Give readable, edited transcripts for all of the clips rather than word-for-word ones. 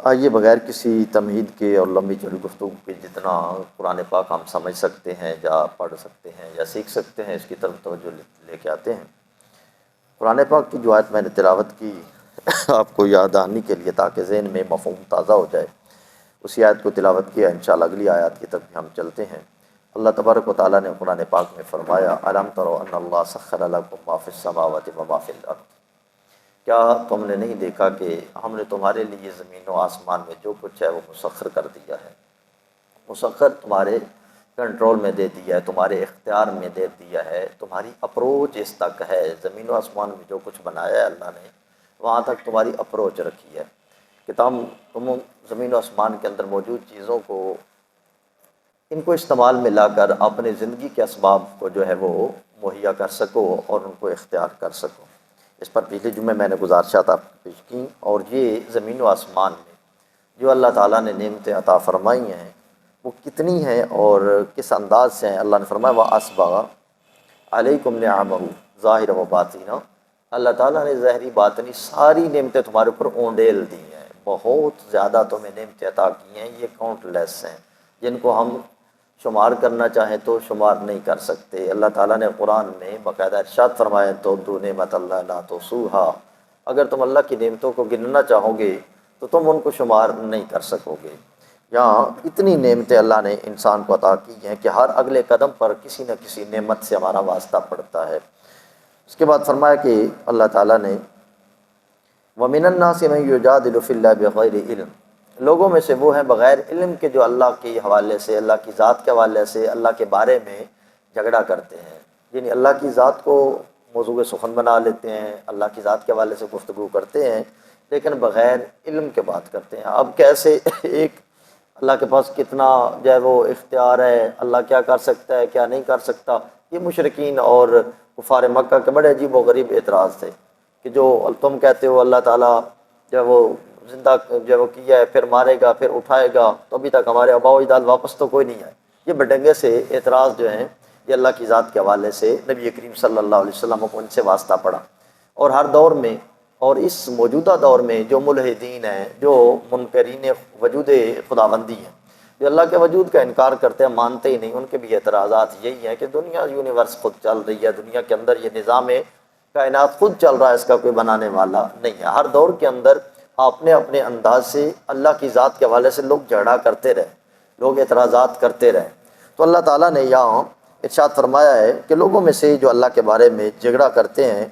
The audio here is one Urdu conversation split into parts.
آئیے بغیر کسی تمہید کے اور لمبی چوڑی گفتگو کے جتنا قرآن پاک ہم سمجھ سکتے ہیں یا پڑھ سکتے ہیں یا سیکھ سکتے ہیں اس کی طرف توجہ لے کے آتے ہیں۔ قرآن پاک کی جو آیت میں نے تلاوت کی آپ کو یاد دہانی کے لیے تاکہ ذہن میں مفہوم تازہ ہو جائے، اسی آیت کو تلاوت کیا۔ انشاءاللہ اگلی آیات کی طرف بھی ہم چلتے ہیں۔ اللہ تبارک و تعالیٰ نے قرآن پاک میں فرمایا الم تروا ان اللہ سخر لکم ما فی السماوات و ما فی الارض، کیا تم نے نہیں دیکھا کہ ہم نے تمہارے لیے زمین و آسمان میں جو کچھ ہے وہ مسخر کر دیا ہے، مسخر تمہارے کنٹرول میں دے دیا ہے، تمہارے اختیار میں دے دیا ہے، تمہاری اپروچ اس تک ہے۔ زمین و آسمان میں جو کچھ بنایا ہے اللہ نے وہاں تک تمہاری اپروچ رکھی ہے کہ تم زمین و آسمان کے اندر موجود چیزوں کو ان کو استعمال میں لا کر اپنے زندگی کے اسباب کو جو ہے وہ مہیا کر سکو اور ان کو اختیار کر سکو۔ اس پر پچھلے جمعے میں نے گزارشات آپ کو پیش کی، اور یہ زمین و آسمان میں جو اللہ تعالیٰ نے نعمتیں عطا فرمائی ہیں وہ کتنی ہیں اور کس انداز سے ہیں۔ اللہ نے فرمایا وَأَسْبَغَ عَلَيْكُمْ نِعَمَهُ ظَاهِرًا وَبَاطِنًا، اللہ تعالیٰ نے ظاہری باطنی ساری نعمتیں تمہارے اوپر اونڈیل دی ہیں، بہت زیادہ تمہیں نعمتیں عطا کی ہیں، یہ کاؤنٹ لیس ہیں، جن کو ہم شمار کرنا چاہیں تو شمار نہیں کر سکتے۔ اللہ تعالیٰ نے قرآن میں باقاعدہ ارشاد فرمایا تو نعمت اللہ لا تحصوها، اگر تم اللہ کی نعمتوں کو گننا چاہو گے تو تم ان کو شمار نہیں کر سکو گے۔ یہاں اتنی نعمتیں اللہ نے انسان کو عطا کی ہیں کہ ہر اگلے قدم پر کسی نہ کسی نعمت سے ہمارا واسطہ پڑتا ہے۔ اس کے بعد فرمایا کہ اللہ تعالیٰ نے وَمِنَ النَّاسِ مَن يُجَادِلُ فِي اللَّهِ بِغَيْرِ علم، لوگوں میں سے وہ ہیں بغیر علم کے جو اللہ کے حوالے سے، اللہ کی ذات کے حوالے سے، اللہ کے بارے میں جھگڑا کرتے ہیں، یعنی اللہ کی ذات کو موضوع سخن بنا لیتے ہیں، اللہ کی ذات کے حوالے سے گفتگو کرتے ہیں لیکن بغیر علم کے بات کرتے ہیں۔ اب کیسے ایک اللہ کے پاس کتنا جو ہے وہ اختیار ہے، اللہ کیا کر سکتا ہے کیا نہیں کر سکتا، یہ مشرکین اور کفار مکہ کے بڑے عجیب و غریب اعتراض تھے کہ جو تم کہتے ہو اللہ تعالیٰ جو ہے وہ زندہ جو ہے وہ کیا ہے، پھر مارے گا، پھر اٹھائے گا، تو ابھی تک ہمارے آباء و اجداد واپس تو کوئی نہیں آئے۔ یہ بڈنگے سے اعتراض جو ہیں یہ اللہ کی ذات کے حوالے سے نبی کریم صلی اللہ علیہ وسلم کو ان سے واسطہ پڑا، اور ہر دور میں اور اس موجودہ دور میں جو ملحدین ہیں، جو منکرین وجود خداوندی ہیں، جو اللہ کے وجود کا انکار کرتے ہیں، مانتے ہی نہیں، ان کے بھی اعتراضات یہی ہیں کہ دنیا یونیورس خود چل رہی ہے، دنیا کے اندر یہ نظام کائنات خود چل رہا ہے، اس کا کوئی بنانے والا نہیں ہے۔ ہر دور کے اندر اپنے اپنے انداز سے اللہ کی ذات کے حوالے سے لوگ جھگڑا کرتے رہے، لوگ اعتراضات کرتے رہے۔ تو اللہ تعالیٰ نے یہاں ارشاد فرمایا ہے کہ لوگوں میں سے جو اللہ کے بارے میں جھگڑا کرتے ہیں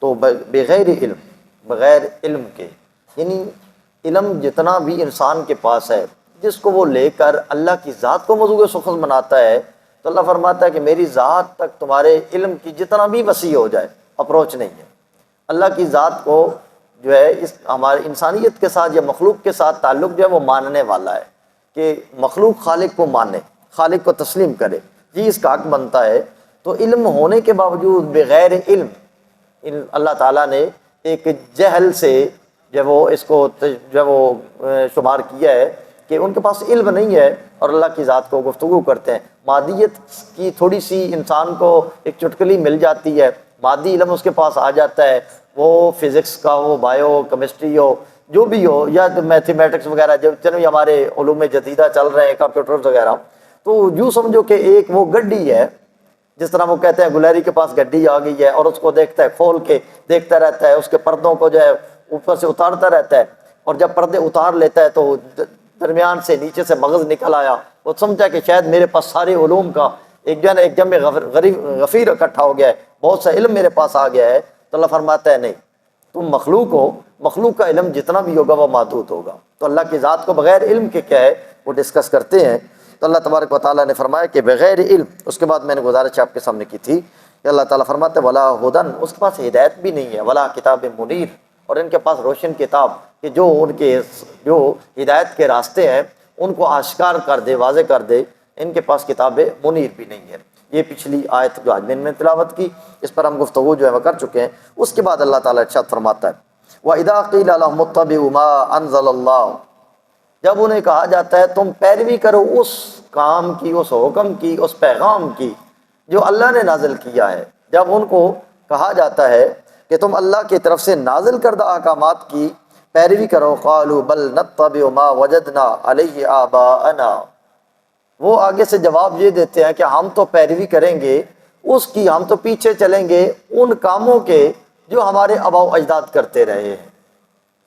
تو بغیر علم، بغیر علم کے، یعنی علم جتنا بھی انسان کے پاس ہے جس کو وہ لے کر اللہ کی ذات کو موضوع سخن بناتا ہے، تو اللہ فرماتا ہے کہ میری ذات تک تمہارے علم کی جتنا بھی وسیع ہو جائے اپروچ نہیں ہے۔ اللہ کی ذات کو جو ہے اس ہماری انسانیت کے ساتھ یا مخلوق کے ساتھ تعلق جو ہے وہ ماننے والا ہے کہ مخلوق خالق کو مانے، خالق کو تسلیم کرے، جی اس کا حق بنتا ہے۔ تو علم ہونے کے باوجود بغیر علم اللہ تعالیٰ نے ایک جہل سے جو وہ اس کو جو وہ شمار کیا ہے کہ ان کے پاس علم نہیں ہے اور اللہ کی ذات کو گفتگو کرتے ہیں۔ مادیت کی تھوڑی سی انسان کو ایک چٹکلی مل جاتی ہے، مادی علم اس کے پاس آ جاتا ہے، وہ فزکس کا ہو، بایو کیمسٹری ہو، جو بھی ہو، یا میتھمیٹکس وغیرہ جو چلو ہمارے علوم جدیدہ چل رہے ہیں، کمپیوٹر وغیرہ، تو یوں سمجھو کہ ایک وہ گڈی ہے، جس طرح وہ کہتے ہیں گلیری کے پاس گڈی آ گئی ہے اور اس کو دیکھتا ہے، کھول کے دیکھتا رہتا ہے، اس کے پردوں کو جو ہے اوپر سے اتارتا رہتا ہے، اور جب پردے اتار لیتا ہے تو درمیان سے نیچے سے مغز نکل آیا، وہ سمجھا کہ شاید میرے پاس سارے علوم کا ایک جمع غفیر اکٹھا ہو گیا ہے، بہت سا علم میرے پاس آ گیا ہے۔ تو اللہ فرماتا ہے نہیں، تم مخلوق ہو، مخلوق کا علم جتنا بھی ہوگا وہ محدود ہوگا۔ تو اللہ کی ذات کو بغیر علم کے کیا ہے وہ ڈسکس کرتے ہیں۔ تو اللہ تبارک و تعالیٰ نے فرمایا کہ بغیر علم، اس کے بعد میں نے گزارش آپ کے سامنے کی تھی کہ اللہ تعالیٰ فرماتے ولا ہدن، اس کے پاس ہدایت بھی نہیں ہے، ولا کتاب منیر، اور ان کے پاس روشن کتاب کہ جو ان کے جو ہدایت کے راستے ہیں ان کو آشکار کر دے، واضح کر دے، ان کے پاس کتاب منیر بھی نہیں ہے۔ یہ پچھلی آیت جو آج میں نے تلاوت کی اس پر ہم گفتگو جو ہے وہ کر چکے ہیں۔ اس کے بعد اللہ تعالیٰ ارشاد فرماتا ہے وَإِذَا قِيلَ لَهُمُ اتَّبِعُوا مَا أَنزَلَ اللَّهُ، جب انہیں کہا جاتا ہے تم پیروی کرو اس کام کی، اس حکم کی، اس پیغام کی جو اللہ نے نازل کیا ہے، جب ان کو کہا جاتا ہے کہ تم اللہ کی طرف سے نازل کردہ احکامات کی پیروی کرو، قالوا بل نتبع ما وجدنا علیہ آباءنا، وہ آگے سے جواب یہ دیتے ہیں کہ ہم تو پیروی کریں گے اس کی، ہم تو پیچھے چلیں گے ان کاموں کے جو ہمارے آباء و اجداد کرتے رہے ہیں۔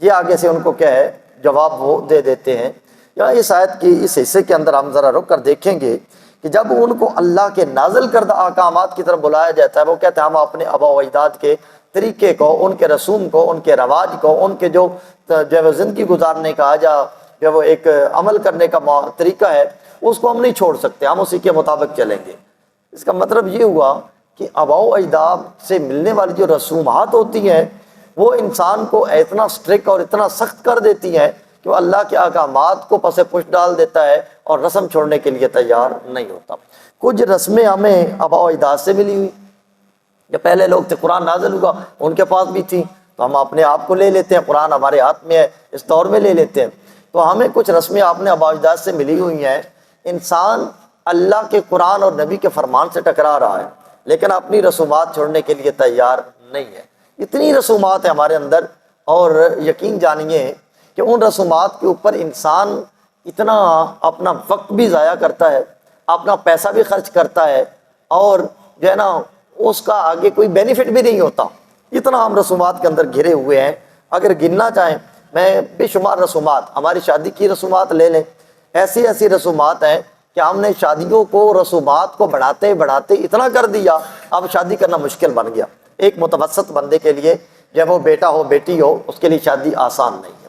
یہ آگے سے ان کو کیا ہے جواب وہ دے دیتے ہیں۔ یا اس آیت کی اس حصے کے اندر ہم ذرا رک کر دیکھیں گے کہ جب ان کو اللہ کے نازل کردہ احکامات کی طرف بلایا جاتا ہے، وہ کہتے ہیں ہم اپنے آباء و اجداد کے طریقے کو، ان کے رسوم کو، ان کے رواج کو، ان کے جو ہے وہ زندگی گزارنے کا جو وہ ایک عمل کرنے کا طریقہ ہے، اس کو ہم نہیں چھوڑ سکتے، ہم اسی کے مطابق چلیں گے۔ اس کا مطلب یہ ہوا کہ آباء و اجداد سے ملنے والی جو رسومات ہوتی ہیں وہ انسان کو اتنا اسٹرکٹ اور اتنا سخت کر دیتی ہیں کہ وہ اللہ کے احکامات کو پس پش ڈال دیتا ہے اور رسم چھوڑنے کے لیے تیار نہیں ہوتا۔ کچھ رسمیں ہمیں آباء و اجداد سے ملی ہوئی، جو پہلے لوگ تھے قرآن نازل ہوا ان کے پاس بھی تھی، تو ہم اپنے آپ کو لے لیتے ہیں، قرآن ہمارے ہاتھ میں ہے اس دور میں لے لیتے ہیں۔ تو ہمیں کچھ رسمیں آپ نے آباء و اجداد سے ملی ہوئی ہیں۔ انسان اللہ کے قرآن اور نبی کے فرمان سے ٹکرا رہا ہے لیکن اپنی رسومات چھوڑنے کے لیے تیار نہیں ہے۔ اتنی رسومات ہیں ہمارے اندر، اور یقین جانیے کہ ان رسومات کے اوپر انسان اتنا اپنا وقت بھی ضائع کرتا ہے، اپنا پیسہ بھی خرچ کرتا ہے، اور جو ہے نا اس کا آگے کوئی بینیفٹ بھی نہیں ہوتا۔ اتنا ہم رسومات کے اندر گھرے ہوئے ہیں۔ اگر گننا چاہیں میں بے شمار رسومات، ہماری شادی کی رسومات لے لیں، ایسی ایسی رسومات ہیں کہ ہم نے شادیوں کو، رسومات کو بڑھاتے بڑھاتے اتنا کر دیا اب شادی کرنا مشکل بن گیا۔ ایک متوسط بندے کے لیے، جب وہ بیٹا ہو بیٹی ہو، اس کے لیے شادی آسان نہیں ہے،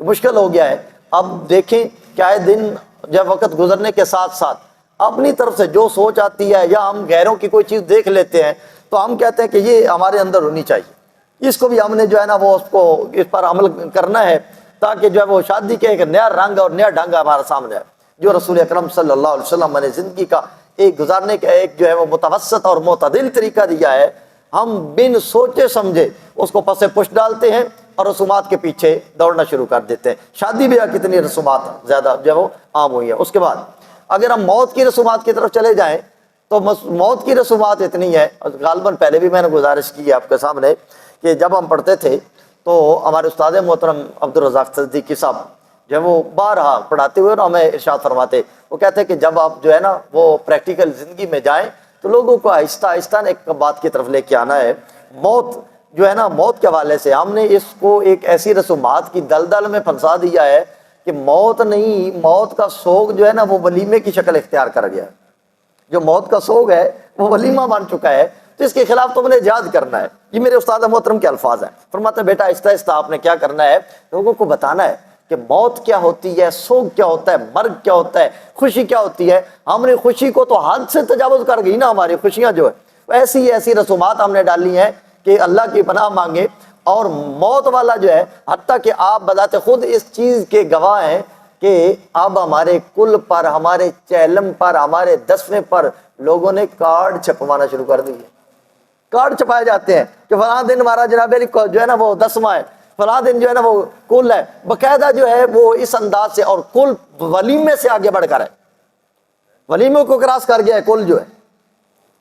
مشکل ہو گیا ہے۔ اب دیکھیں کہ آئے دن جب وقت گزرنے کے ساتھ ساتھ اپنی طرف سے جو سوچ آتی ہے، یا ہم غیروں کی کوئی چیز دیکھ لیتے ہیں تو ہم کہتے ہیں کہ یہ ہمارے اندر ہونی چاہیے، اس کو بھی ہم نے جو ہے نا وہ اس پر عمل کرنا ہے، تاکہ جو ہے وہ شادی کے ایک نیا رنگ اور نیا ڈھنگ ہمارے سامنے ہے، جو رسول اکرم صلی اللہ علیہ وسلم نے زندگی کا ایک گزارنے کا ایک جو ہے وہ متوسط اور معتدل طریقہ دیا ہے۔ ہم بن سوچے سمجھے اس کو پس پش ڈالتے ہیں اور رسومات کے پیچھے دوڑنا شروع کر دیتے ہیں۔ شادی بھی کتنی رسومات زیادہ جو ہے وہ عام ہوئی ہیں۔ اس کے بعد اگر ہم موت کی رسومات کی طرف چلے جائیں تو موت کی رسومات اتنی ہے، غالباً پہلے بھی میں نے گزارش کی ہے آپ کے سامنے کہ جب ہم پڑھتے تھے تو ہمارے استاد محترم عبدالرزاق صدیقی صاحب جو ہے وہ بارہا پڑھاتے ہوئے ہمیں ارشاد فرماتے، وہ کہتے ہیں کہ جب آپ جو ہے نا وہ پریکٹیکل زندگی میں جائیں تو لوگوں کو آہستہ آہستہ ایک بات کی طرف لے کے آنا ہے۔ موت جو ہے نا، موت کے حوالے سے ہم نے اس کو ایک ایسی رسومات کی دلدل میں پھنسا دیا ہے کہ موت نہیں، موت کا سوگ جو ہے نا وہ ولیمے کی شکل اختیار کر گیا ہے۔ جو موت کا سوگ ہے وہ ولیمہ بن چکا ہے، تو اس کے خلاف تم نے جہاد کرنا ہے۔ یہ میرے استاد محترم کے الفاظ ہیں۔ فرماتے ہیں بیٹا آہستہ آہستہ آپ نے کیا کرنا ہے، لوگوں کو بتانا ہے کہ موت کیا ہوتی ہے، سوگ کیا ہوتا ہے، مرگ کیا ہوتا ہے، خوشی کیا ہوتی ہے۔ ہم نے خوشی کو تو حد سے تجاوز کر گئی نا، ہماری خوشیاں جو ہے ایسی ایسی رسومات ہم نے ڈالی ہیں کہ اللہ کی پناہ مانگے۔ اور موت والا جو ہے، حتیٰ کہ آپ بذات خود اس چیز کے گواہ ہیں کہ اب ہمارے کل پر، ہمارے چہلم پر، ہمارے دسویں پر لوگوں نے کارڈ چھپوانا شروع کر دی ہے۔ کارڈ چھپائے جاتے ہیں کہ فلاں دن ہمارا جناب علی جو ہے نا وہ 10واں ہے، فلاں دن جو ہے نا وہ کل ہے، باقاعدہ جو ہے وہ اس انداز سے، اور کل ولیمے سے آگے بڑھ کر ہے، ولیموں کو کراس کر گیا ہے کل جو ہے،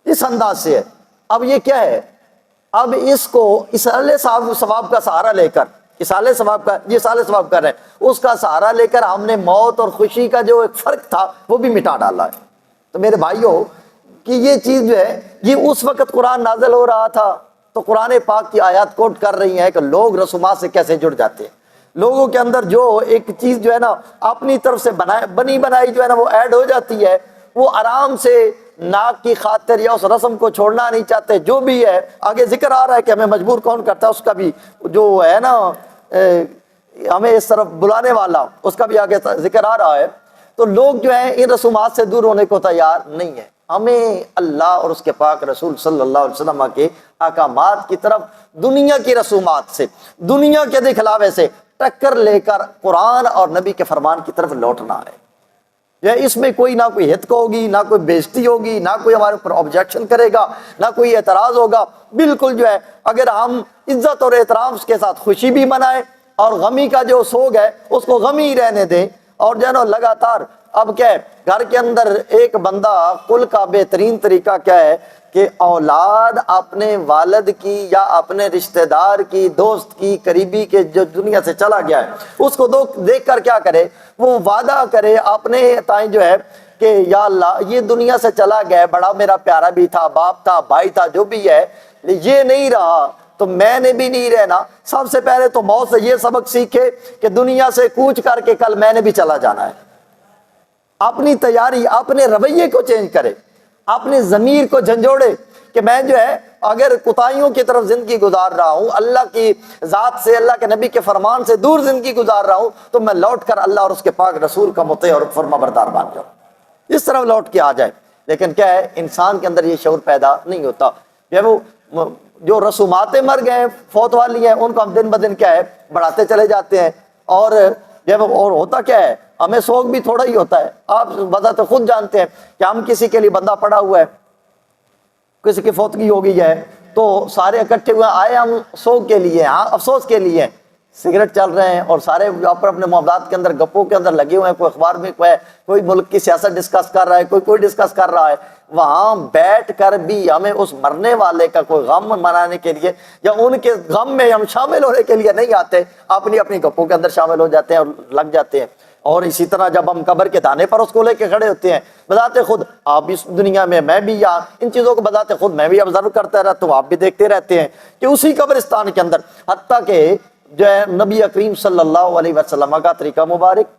اس انداز سے ہے۔ اب یہ کیا ہے، اب اس کو اصالِ ثواب کا سہارا لے کر، اصالِ ثواب کا، یہ اصالِ ثواب کر رہے ہیں، اس کا سہارا لے کر ہم نے موت اور خوشی کا جو ایک فرق تھا وہ بھی مٹا ڈالا ہے۔ تو میرے بھائیوں کہ یہ چیز جو ہے، یہ اس وقت قرآن نازل ہو رہا تھا تو قرآن پاک کی آیات کوٹ کر رہی ہیں کہ لوگ رسومات سے کیسے جڑ جاتے ہیں۔ لوگوں کے اندر جو ایک چیز جو ہے نا اپنی طرف سے بنی بنائی جو ہے نا وہ ایڈ ہو جاتی ہے، وہ آرام سے ناک کی خاطر یا اس رسم کو چھوڑنا نہیں چاہتے۔ جو بھی ہے آگے ذکر آ رہا ہے کہ ہمیں مجبور کون کرتا ہے، اس کا بھی جو ہے نا ہمیں اس طرف بلانے والا، اس کا بھی آگے ذکر آ رہا ہے۔ تو لوگ جو ہیں ان رسومات سے دور ہونے کو تیار نہیں ہے۔ ہمیں اللہ اور اس کے پاک رسول صلی اللہ علیہ وسلم کے احکامات کی طرف دنیا کی رسومات سے، دنیا کے دکھلاوے سے ٹکر لے کر قرآن اور نبی کے فرمان کی طرف لوٹنا ہے۔ یہ اس میں کوئی نہ کوئی ہتک ہوگی، نہ کوئی بےزتی ہوگی، نہ کوئی ہمارے اوپر آبجیکشن کرے گا، نہ کوئی اعتراض ہوگا۔ بالکل جو ہے اگر ہم عزت اور احترام کے ساتھ خوشی بھی منائیں اور غمی کا جو سوگ ہے اس کو غمی ہی رہنے دیں، اور جو ہے نا لگاتار اب کیا ہے، گھر کے اندر ایک بندہ کل کا بہترین طریقہ کیا ہے کہ اولاد اپنے والد کی یا اپنے رشتہ دار کی، دوست کی، قریبی کے جو دنیا سے چلا گیا ہے، اس کو دیکھ کر کیا کرے؟ وہ وعدہ کرے اپنے تائیں جو ہے کہ یا اللہ یہ دنیا سے چلا گیا، بڑا میرا پیارا بھی تھا، باپ تھا، بھائی تھا، جو بھی ہے، یہ نہیں رہا تو میں نے بھی نہیں رہنا۔ سب سے پہلے تو موت سے یہ سبق سیکھے کہ دنیا سے کوچ کر کے کل میں نے بھی چلا جانا ہے۔ اپنی تیاری، اپنے رویے کو چینج کرے، اپنے ضمیر کو جھنجھوڑے کہ میں جو ہے اگر کوتاہیوں کی طرف زندگی گزار رہا ہوں، اللہ کی ذات سے، اللہ کے نبی کے فرمان سے دور زندگی گزار رہا ہوں، تو میں لوٹ کر اللہ اور اس کے پاک رسول کا مطیع اور فرما بردار بن جاؤں، اس طرح لوٹ کے آ جائے۔ لیکن کیا ہے، انسان کے اندر یہ شعور پیدا نہیں ہوتا۔ جو رسوماتیں مر گئے ہیں، فوت والی ہیں، ان کو ہم دن بدن کیا ہے بڑھاتے چلے جاتے ہیں، اور اور ہوتا کیا ہے، ہمیں سوگ بھی تھوڑا ہی ہوتا ہے۔ آپ بذات خود جانتے ہیں کہ ہم کسی کے لیے بندہ پڑا ہوا ہے، کسی کی فوتگی ہو گئی ہے، تو سارے اکٹھے ہوئے آئے ہم سوگ کے لیے، ہاں افسوس کے لیے، سگریٹ چل رہے ہیں اور سارے اپنے معاملات کے اندر، گپوں کے اندر لگے ہوئے ہیں، کوئی اخبار میں کوئی ملک کی سیاست ڈسکس کر رہا ہے، کوئی ڈسکس کر رہا ہے۔ وہاں بیٹھ کر بھی ہمیں اس مرنے والے کا کوئی غم منانے کے لیے یا ان کے غم میں ہم شامل ہونے کے لیے نہیں آتے، اپنی اپنی گپوں کے اندر شامل ہو جاتے ہیں اور لگ جاتے ہیں۔ اور اسی طرح جب ہم قبر کے دانے پر اس کو لے کے کھڑے ہوتے ہیں، بذات خود آپ بھی اس دنیا میں، میں بھی، یا ان چیزوں کو بذات خود میں بھی آبزرو کرتا رہتا ہوں، آپ بھی دیکھتے رہتے ہیں کہ اسی قبرستان کے اندر حتیٰ کہ جو ہے نبی کریم صلی اللہ علیہ وسلم کا طریقہ مبارک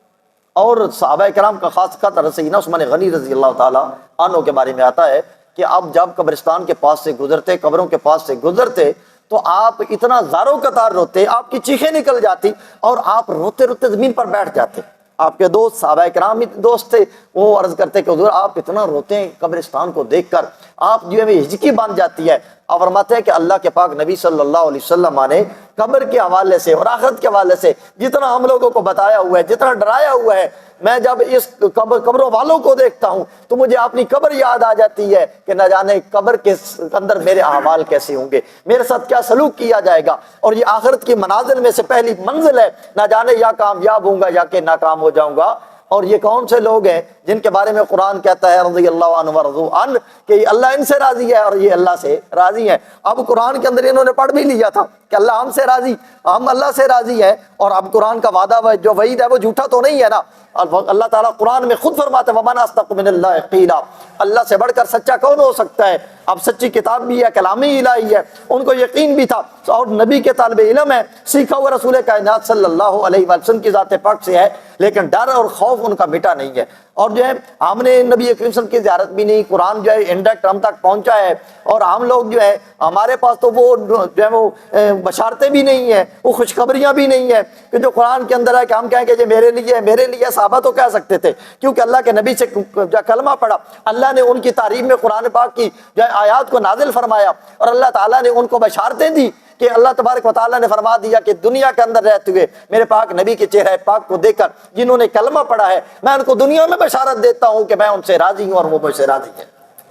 اور صحابہ کرام کا، خاص کر سیدنا عثمان غنی رضی اللہ تعالیٰ عنہ کے بارے میں آتا ہے کہ آپ جب قبرستان کے پاس سے گزرتے، قبروں کے پاس سے گزرتے، تو آپ اتنا زاروں قطار روتے، آپ کی چیخیں نکل جاتی اور آپ روتے روتے زمین پر بیٹھ جاتے۔ آپ کے دوست، صحابہ کرام دوست تھے، وہ عرض کرتے کہ حضور آپ اتنا روتے ہیں قبرستان کو دیکھ کر، آپ جو ہے ہچکی بن جاتی ہے۔ اور فرماتے ہیں کہ اللہ کے پاک نبی صلی اللہ علیہ وسلم نے قبر کے حوالے سے اور آخرت کے حوالے سے جتنا ہم لوگوں کو بتایا ہوا ہے، جتنا ڈرایا ہوا ہے، میں جب اس قبروں والوں کو دیکھتا ہوں تو مجھے اپنی قبر یاد آ جاتی ہے کہ نہ جانے قبر کے اندر میرے احوال کیسے ہوں گے، میرے ساتھ کیا سلوک کیا جائے گا، اور یہ آخرت کی منازل میں سے پہلی منزل ہے، نہ جانے یا کامیاب ہوں گا یا کہ ناکام ہو جاؤں گا۔ اور یہ کون سے لوگ ہیں جن کے بارے میں قرآن کہتا ہے رضی اللہ عنہ ورضوا عنہ، کہ اللہ ان سے راضی ہے اور یہ اللہ سے راضی ہے۔ اب قرآن کے اندر انہوں نے پڑھ بھی لیا تھا کہ اللہ ہم سے راضی، ہم اللہ سے راضی ہے، اور اب قرآن کا وعدہ جو وعید ہے وہ جھوٹا تو نہیں ہے نا۔ اللہ تعالیٰ قرآن میں خود فرماتے ہیں وَمَنْ أَصْدَقُ مِنَ اللَّهِ قِيلًا، اللہ سے بڑھ کر سچا کون ہو سکتا ہے۔ اب سچی کتاب بھی ہے، کلام الہی ہے، ان کو یقین بھی تھا، اور نبی کے طالب علم ہے، سیکھا ہوا رسول کائنات صلی اللہ علیہ وسلم کی ذات پاک سے ہے، لیکن ڈر اور خوف ان کا مٹا نہیں ہے۔ اور جو ہے ہم نے نبی کریم صلی اللہ علیہ وسلم کی زیارت بھی نہیں، قرآن جو ہے انڈائریکٹ ہم تک پہنچا ہے، اور ہم لوگ جو ہے ہمارے پاس تو وہ جو ہے وہ بشارتیں بھی نہیں ہیں، وہ خوشخبریاں بھی نہیں ہیں کہ جو قرآن کے اندر ہے کہ ہم کہیں کہ یہ میرے لیے ہے، میرے لیے۔ صحابہ تو کہہ سکتے تھے کیونکہ اللہ کے نبی سے جو کلمہ پڑھا، اللہ نے ان کی تعریف میں قرآن پاک کی جو آیات کو نازل فرمایا، اور اللہ تعالیٰ نے ان کو بشارتیں دی کہ اللہ تبارک و تعالیٰ نے فرما دیا کہ دنیا کے اندر رہتے ہوئے میرے پاک نبی کے چہرے پاک کو دیکھ کر جنہوں نے کلمہ پڑھا ہے، میں ان کو دنیا میں بشارت دیتا ہوں کہ میں ان سے راضی ہوں اور وہ مجھ سے راضی ہیں۔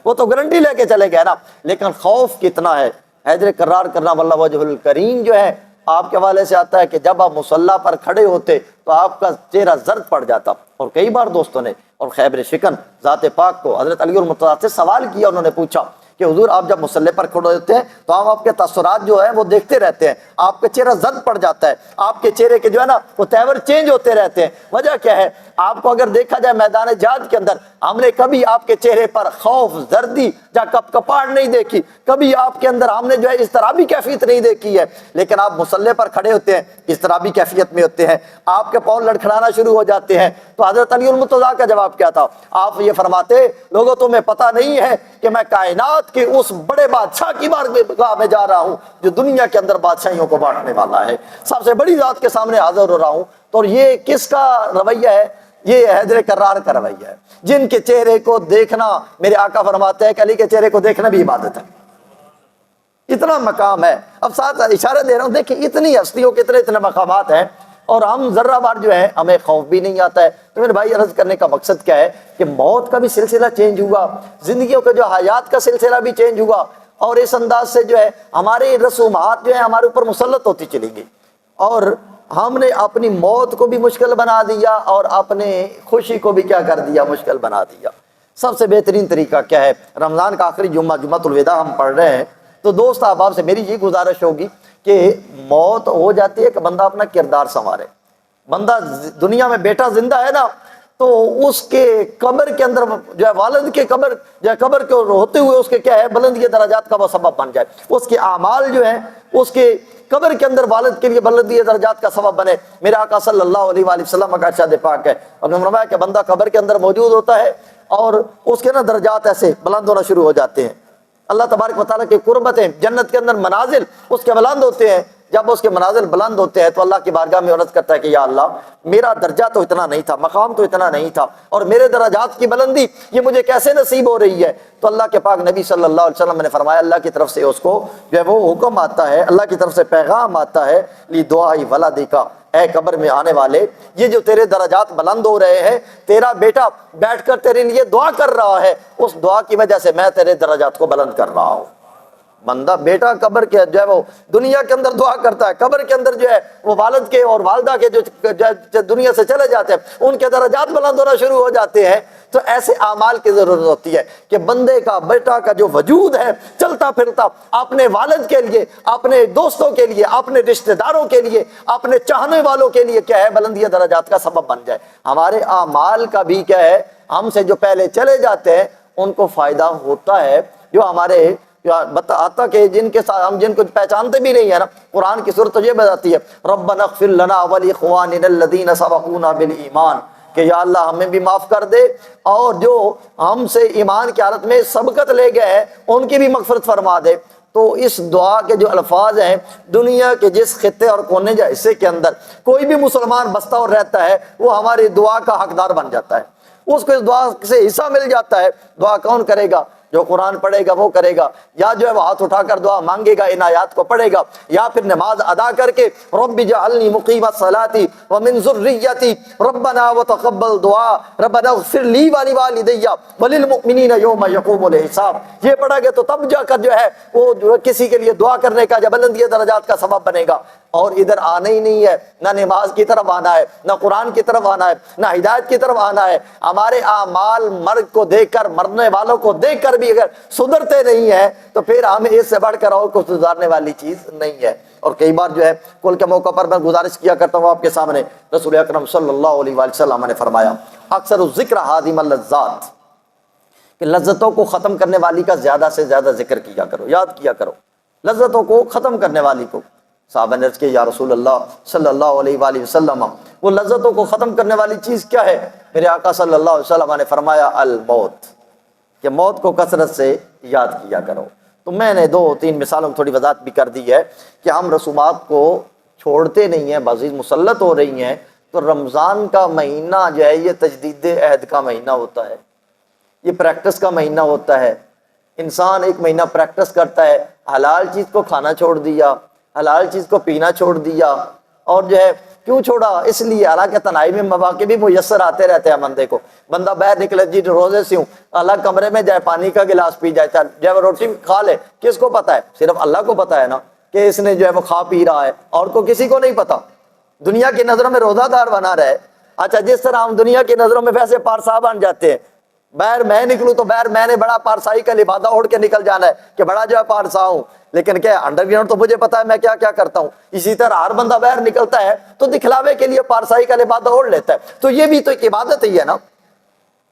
وہ تو گارنٹی لے کے چلے گئے نا، لیکن خوف کتنا ہے۔ حیدر کرار کرنا واللہ وجہ الکریم جو ہے آپ کے حوالے سے آتا ہے کہ جب آپ مصلی پر کھڑے ہوتے تو آپ کا چہرہ زرد پڑ جاتا۔ اور کئی بار دوستوں نے اور خیبر شکن ذات پاک کو حضرت علی المرتضیٰ سے سوال کیا، انہوں نے پوچھا کہ حضور آپ جب مصلی پر کھڑے ہوتے ہیں تو ہم آپ کے تاثرات جو ہیں وہ دیکھتے رہتے ہیں، آپ کا چہرہ زرد پڑ جاتا ہے، آپ کے چہرے کے جو ہے نا وہ تیور چینج ہوتے رہتے ہیں۔ وجہ کیا ہے؟ آپ کو اگر دیکھا جائے میدان جہاد کے اندر ہم نے کبھی آپ کے چہرے پر خوف، زردی یا کپ کپاہٹ نہیں دیکھی، کبھی آپ کے اندر ہم نے جو ہے اضطرابی کیفیت نہیں دیکھی ہے، لیکن آپ مصلی پر کھڑے ہوتے ہیں اضطرابی کیفیت میں ہوتے ہیں، آپ کے پاؤں لڑکھڑانا شروع ہو جاتے ہیں۔ تو حضرت علی المرتضیٰ کا جواب کیا تھا؟ آپ یہ فرماتے لوگوں تمہیں پتہ نہیں ہے کہ میں کائنات کے اس بڑے بادشاہ کی بارگاہ میں جا رہا ہوں جو دنیا کے اندر بادشاہیوں کو بانٹنے والا ہے، سب سے بڑی ذات کے سامنے حاضر ہو رہا ہوں۔ تو یہ کس کا رویہ ہے؟ یہ حیدر کرار کا رویہ ہے، جن کے چہرے کو دیکھنا، میرے آقا فرماتے ہیں کہ علی کے چہرے کو دیکھنا بھی عبادت ہے۔ اتنا مقام ہے۔ اب ساتھ اشارہ دے رہا ہوں، دیکھیں اتنی ہستیوں کے اتنے مقامات ہیں، اور ہم ذرہ بار جو ہے ہمیں خوف بھی نہیں آتا ہے۔ تو میرے بھائی عرض کرنے کا مقصد کیا ہے کہ موت کا بھی سلسلہ چینج ہوا، زندگیوں کا جو حیات کا سلسلہ بھی چینج ہوا، اور اس انداز سے جو ہے ہمارے رسومات جو ہے ہمارے اوپر مسلط ہوتی چلی گئی، اور ہم نے اپنی موت کو بھی مشکل بنا دیا اور اپنے خوشی کو بھی کیا کر دیا؟ مشکل بنا دیا۔ سب سے بہترین طریقہ کیا ہے؟ رمضان کا آخری جمعہ، جمعۃ الوداع ہم پڑھ رہے ہیں، تو دوست احباب سے میری یہ گزارش ہوگی کہ موت ہو جاتی ہے کہ بندہ اپنا کردار سنوارے۔ بندہ دنیا میں بیٹا زندہ ہے نا، تو اس کے قبر کے اندر جو ہے والد کے قبر جو ہے قبر کے ہوتے ہوئے اس کے کیا ہے بلندی درجات کا وہ سبب بن جائے، اس کے اعمال جو ہیں اس کے قبر کے اندر والد کے لیے بلندی درجات کا سبب بنے۔ میرے آقا صلی اللہ علیہ وآلہ وسلم کا ارشاد پاک ہے، اور فرمایا کہ بندہ قبر کے اندر موجود ہوتا ہے اور اس کے نا درجات ایسے بلند ہونا شروع ہو جاتے ہیں۔ اللہ تبارک و تعالیٰ کی قربتیں، جنت کے اندر منازل اس کے بلند ہوتے ہیں۔ جب اس کے منازل بلند ہوتے ہیں تو اللہ کی بارگاہ میں عرض کرتا ہے کہ یا اللہ، میرا درجہ تو اتنا نہیں تھا، مقام تو اتنا نہیں تھا، اور میرے درجات کی بلندی یہ مجھے کیسے نصیب ہو رہی ہے؟ تو اللہ کے پاک نبی صلی اللہ علیہ وسلم نے فرمایا اللہ کی طرف سے اس کو جو ہے وہ حکم آتا ہے، اللہ کی طرف سے پیغام آتا ہے، لی دعائی ولدکا، اے قبر میں آنے والے، یہ جو تیرے درجات بلند ہو رہے ہیں، تیرا بیٹا بیٹھ کر تیرے لیے دعا کر رہا ہے، اس دعا کی وجہ سے میں تیرے درجات کو بلند کر رہا ہوں۔ بندہ بیٹا قبر کے جو ہے وہ دنیا کے اندر دعا کرتا ہے، قبر کے اندر جو ہے وہ والد کے اور والدہ کے جو دنیا سے چلے جاتے ہیں ان کے درجات بلند ہونا شروع ہو جاتے ہیں۔ تو ایسے اعمال کی ضرورت ہوتی ہے کہ بندے کا بیٹا کا جو وجود ہے چلتا پھرتا اپنے والد کے لیے، اپنے دوستوں کے لیے، اپنے رشتہ داروں کے لیے، اپنے چاہنے والوں کے لیے کیا ہے بلندی درجات کا سبب بن جائے۔ ہمارے اعمال کا بھی کیا ہے، ہم سے جو پہلے چلے جاتے ہیں ان کو فائدہ ہوتا ہے، جو ہمارے آتا کہ جن کے ساتھ ہم جن کو پہچانتے بھی نہیں ہے نا، قرآن کی سورت تو یہ بتاتی ہے ربنا اغفر لنا ولاخواننا الذین سبقونا بالایمان، کہ یا اللہ ہمیں بھی معاف کر دے اور جو ہم سے ایمان کی حالت میں سبقت لے گئے ہیں ان کی بھی مغفرت فرما دے۔ تو اس دعا کے جو الفاظ ہیں، دنیا کے جس خطے اور کونے یا حصے کے اندر کوئی بھی مسلمان بستا اور رہتا ہے وہ ہماری دعا کا حقدار بن جاتا ہے، اس کو اس دعا سے حصہ مل جاتا ہے۔ دعا کون کرے گا؟ جو قرآن پڑھے گا وہ کرے گا، یا جو ہے وہ ہاتھ اٹھا کر دعا مانگے گا، ان آیات کو پڑھے گا، یا پھر نماز ادا کر کے رب اجعلنی مقیم الصلاۃ ومن ذریتی ربنا وتقبل دعا ربنا اغفر لی ولوالدی وللمؤمنین یوم یقوم الحساب، یہ پڑھا گیا تو تب جا کر جو ہے وہ جو کسی کے لیے دعا کرنے کا یا بلندی درجات کا سبب بنے گا۔ اور ادھر آنا ہی نہیں ہے، نہ نماز کی طرف آنا ہے، نہ قرآن کی طرف آنا ہے، نہ ہدایت کی طرف آنا ہے۔ ہمارے اعمال مرگ کو دیکھ کر، مرنے والوں کو دیکھ کر بھی اگر سدھرتے نہیں ہیں تو پھر ہمیں اس سے بڑھ کر اور کچھ سدھارنے والی چیز نہیں ہے۔ اور کئی بار جو ہے کل کے موقع پر میں گزارش کیا کرتا ہوں آپ کے سامنے، رسول اکرم صلی اللہ علیہ وآلہ وسلم نے فرمایا اکثر الذکر ہادم اللذات، کہ لذتوں کو ختم کرنے والی کا زیادہ سے زیادہ ذکر کیا کرو، یاد کیا کرو لذتوں کو ختم کرنے والی کو۔ صحابہ نے عرض کیا یا رسول اللہ صلی اللہ علیہ وآلہ وسلم، وہ لذتوں کو ختم کرنے والی چیز کیا ہے؟ میرے آقا صلی اللہ علیہ وسلم نے فرمایا الموت، کہ موت کو کثرت سے یاد کیا کرو۔ تو میں نے 2-3 مثالوں تھوڑی وضاحت بھی کر دی ہے کہ ہم رسومات کو چھوڑتے نہیں ہیں، بعض مسلط ہو رہی ہیں۔ تو رمضان کا مہینہ جو ہے یہ تجدید عہد کا مہینہ ہوتا ہے، یہ پریکٹس کا مہینہ ہوتا ہے۔ انسان ایک مہینہ پریکٹس کرتا ہے، حلال چیز کو کھانا چھوڑ دیا، حلال چیز کو پینا چھوڑ دیا، اور جو ہے کیوں چھوڑا؟ اس لیے حالانکہ تنہائی میں مواقع بھی میسر آتے رہتے ہیں بندے کو، بندہ باہر نکلے جی روزے سے ہوں، الگ کمرے میں جائے پانی کا گلاس پی جائے، جب روٹی کھا لے، کس کو پتا ہے؟ صرف اللہ کو پتا ہے نا کہ اس نے جو ہے وہ کھا پی رہا ہے، اور کو کسی کو نہیں پتا۔ دنیا کی نظروں میں روزہ دار بنا رہے، اچھا جس طرح ہم دنیا کی نظروں میں ویسے پارسا بن جاتے ہیں، باہر میں نکلوں تو باہر میں نے بڑا پارسائی کا لبادہ اوڑھ کے نکل جانا ہے کہ بڑا جو ہے پارسا ہوں، لیکن کیا انڈر گراؤنڈ تو مجھے پتا ہے میں کیا کیا کرتا ہوں۔ اسی طرح ہر بندہ باہر نکلتا ہے تو دکھلاوے کے لیے پارسائی کا لبادہ اوڑھ لیتا ہے، تو یہ بھی تو ایک عبادت ہی ہے نا۔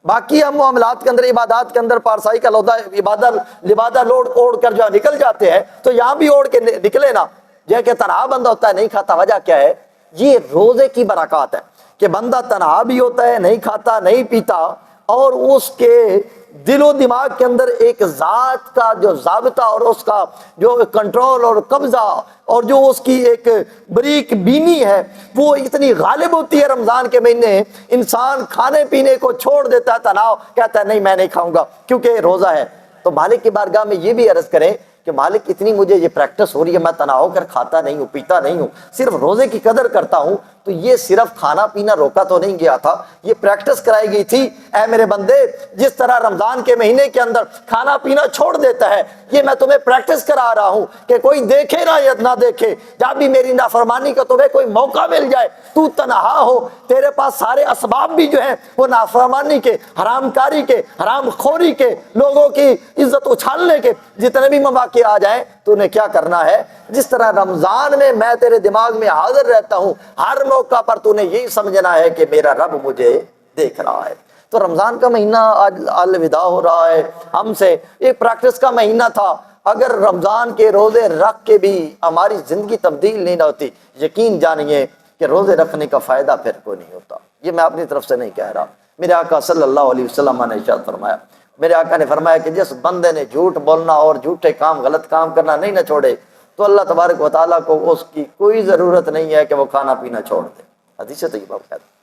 باقی ہم معاملات کے اندر، عبادات کے اندر پارسائی کا لبادہ لوڑ اوڑھ کر جو نکل جاتے ہیں، تو یہاں بھی اوڑھ کے نکلے نا۔ جو کہ تنہا بندہ ہوتا ہے نہیں کھاتا، وجہ کیا ہے؟ یہ روزے کی برکات ہے کہ بندہ تنہا بھی ہوتا ہے، نہیں کھاتا نہیں پیتا، اور اس کے دل و دماغ کے اندر ایک ذات کا جو ضابطہ اور اس کا جو کنٹرول اور قبضہ اور جو اس کی ایک بریک بینی ہے وہ اتنی غالب ہوتی ہے۔ رمضان کے مہینے انسان کھانے پینے کو چھوڑ دیتا ہے، تناؤ کہتا ہے نہیں میں نہیں کھاؤں گا کیونکہ روزہ ہے۔ تو مالک کی بارگاہ میں یہ بھی عرض کریں کہ مالک اتنی مجھے یہ پریکٹس ہو رہی ہے، میں تنہا ہو کر کھاتا نہیں ہوں، پیتا نہیں ہوں، صرف روزے کی قدر کرتا ہوں، تو یہ صرف کھانا پینا روکا تو نہیں گیا تھا، یہ پریکٹس کرائی گئی تھی۔ اے میرے بندے، جس طرح رمضان کے مہینے کے اندر کھانا پینا چھوڑ دیتا ہے، یہ میں تمہیں پریکٹس کرا رہا ہوں کہ کوئی دیکھے نہ دیکھے، جب بھی میری نافرمانی کا تمہیں کوئی موقع مل جائے، تو تنہا ہو، تیرے پاس سارے اسباب بھی جو ہیں وہ نافرمانی کے، حرام کاری کے، حرام خوری کے، لوگوں کی عزت اچھالنے کے جتنے بھی مواقع آ جائیں، تو نے کیا کرنا ہے؟ جس طرح رمضان میں تیرے دماغ میں حاضر رہتا ہوں، ہر موقع پر تو نے یہی سمجھنا ہے کہ میرا رب مجھے دیکھ رہا ہے۔ تو رمضان کا مہینہ آج الوداع ہو رہا ہے ہم سے، ایک پریکٹس کا مہینہ تھا۔ اگر رمضان کے روزے رکھ کے بھی ہماری زندگی تبدیل نہیں ہوتی، یقین جانیے کہ روزے رکھنے کا فائدہ پھر کوئی نہیں ہوتا۔ یہ میں اپنی طرف سے نہیں کہہ رہا، میرے آقا صلی اللہ علیہ وسلم نے ارشاد فرمایا، میرے آقا نے فرمایا کہ جس بندے نے جھوٹ بولنا اور جھوٹے کام، غلط کام کرنا نہیں نہ چھوڑے، تو اللہ تبارک و تعالیٰ کو اس کی کوئی ضرورت نہیں ہے کہ وہ کھانا پینا چھوڑ دے۔ حدیث طیبہ کہتا ہے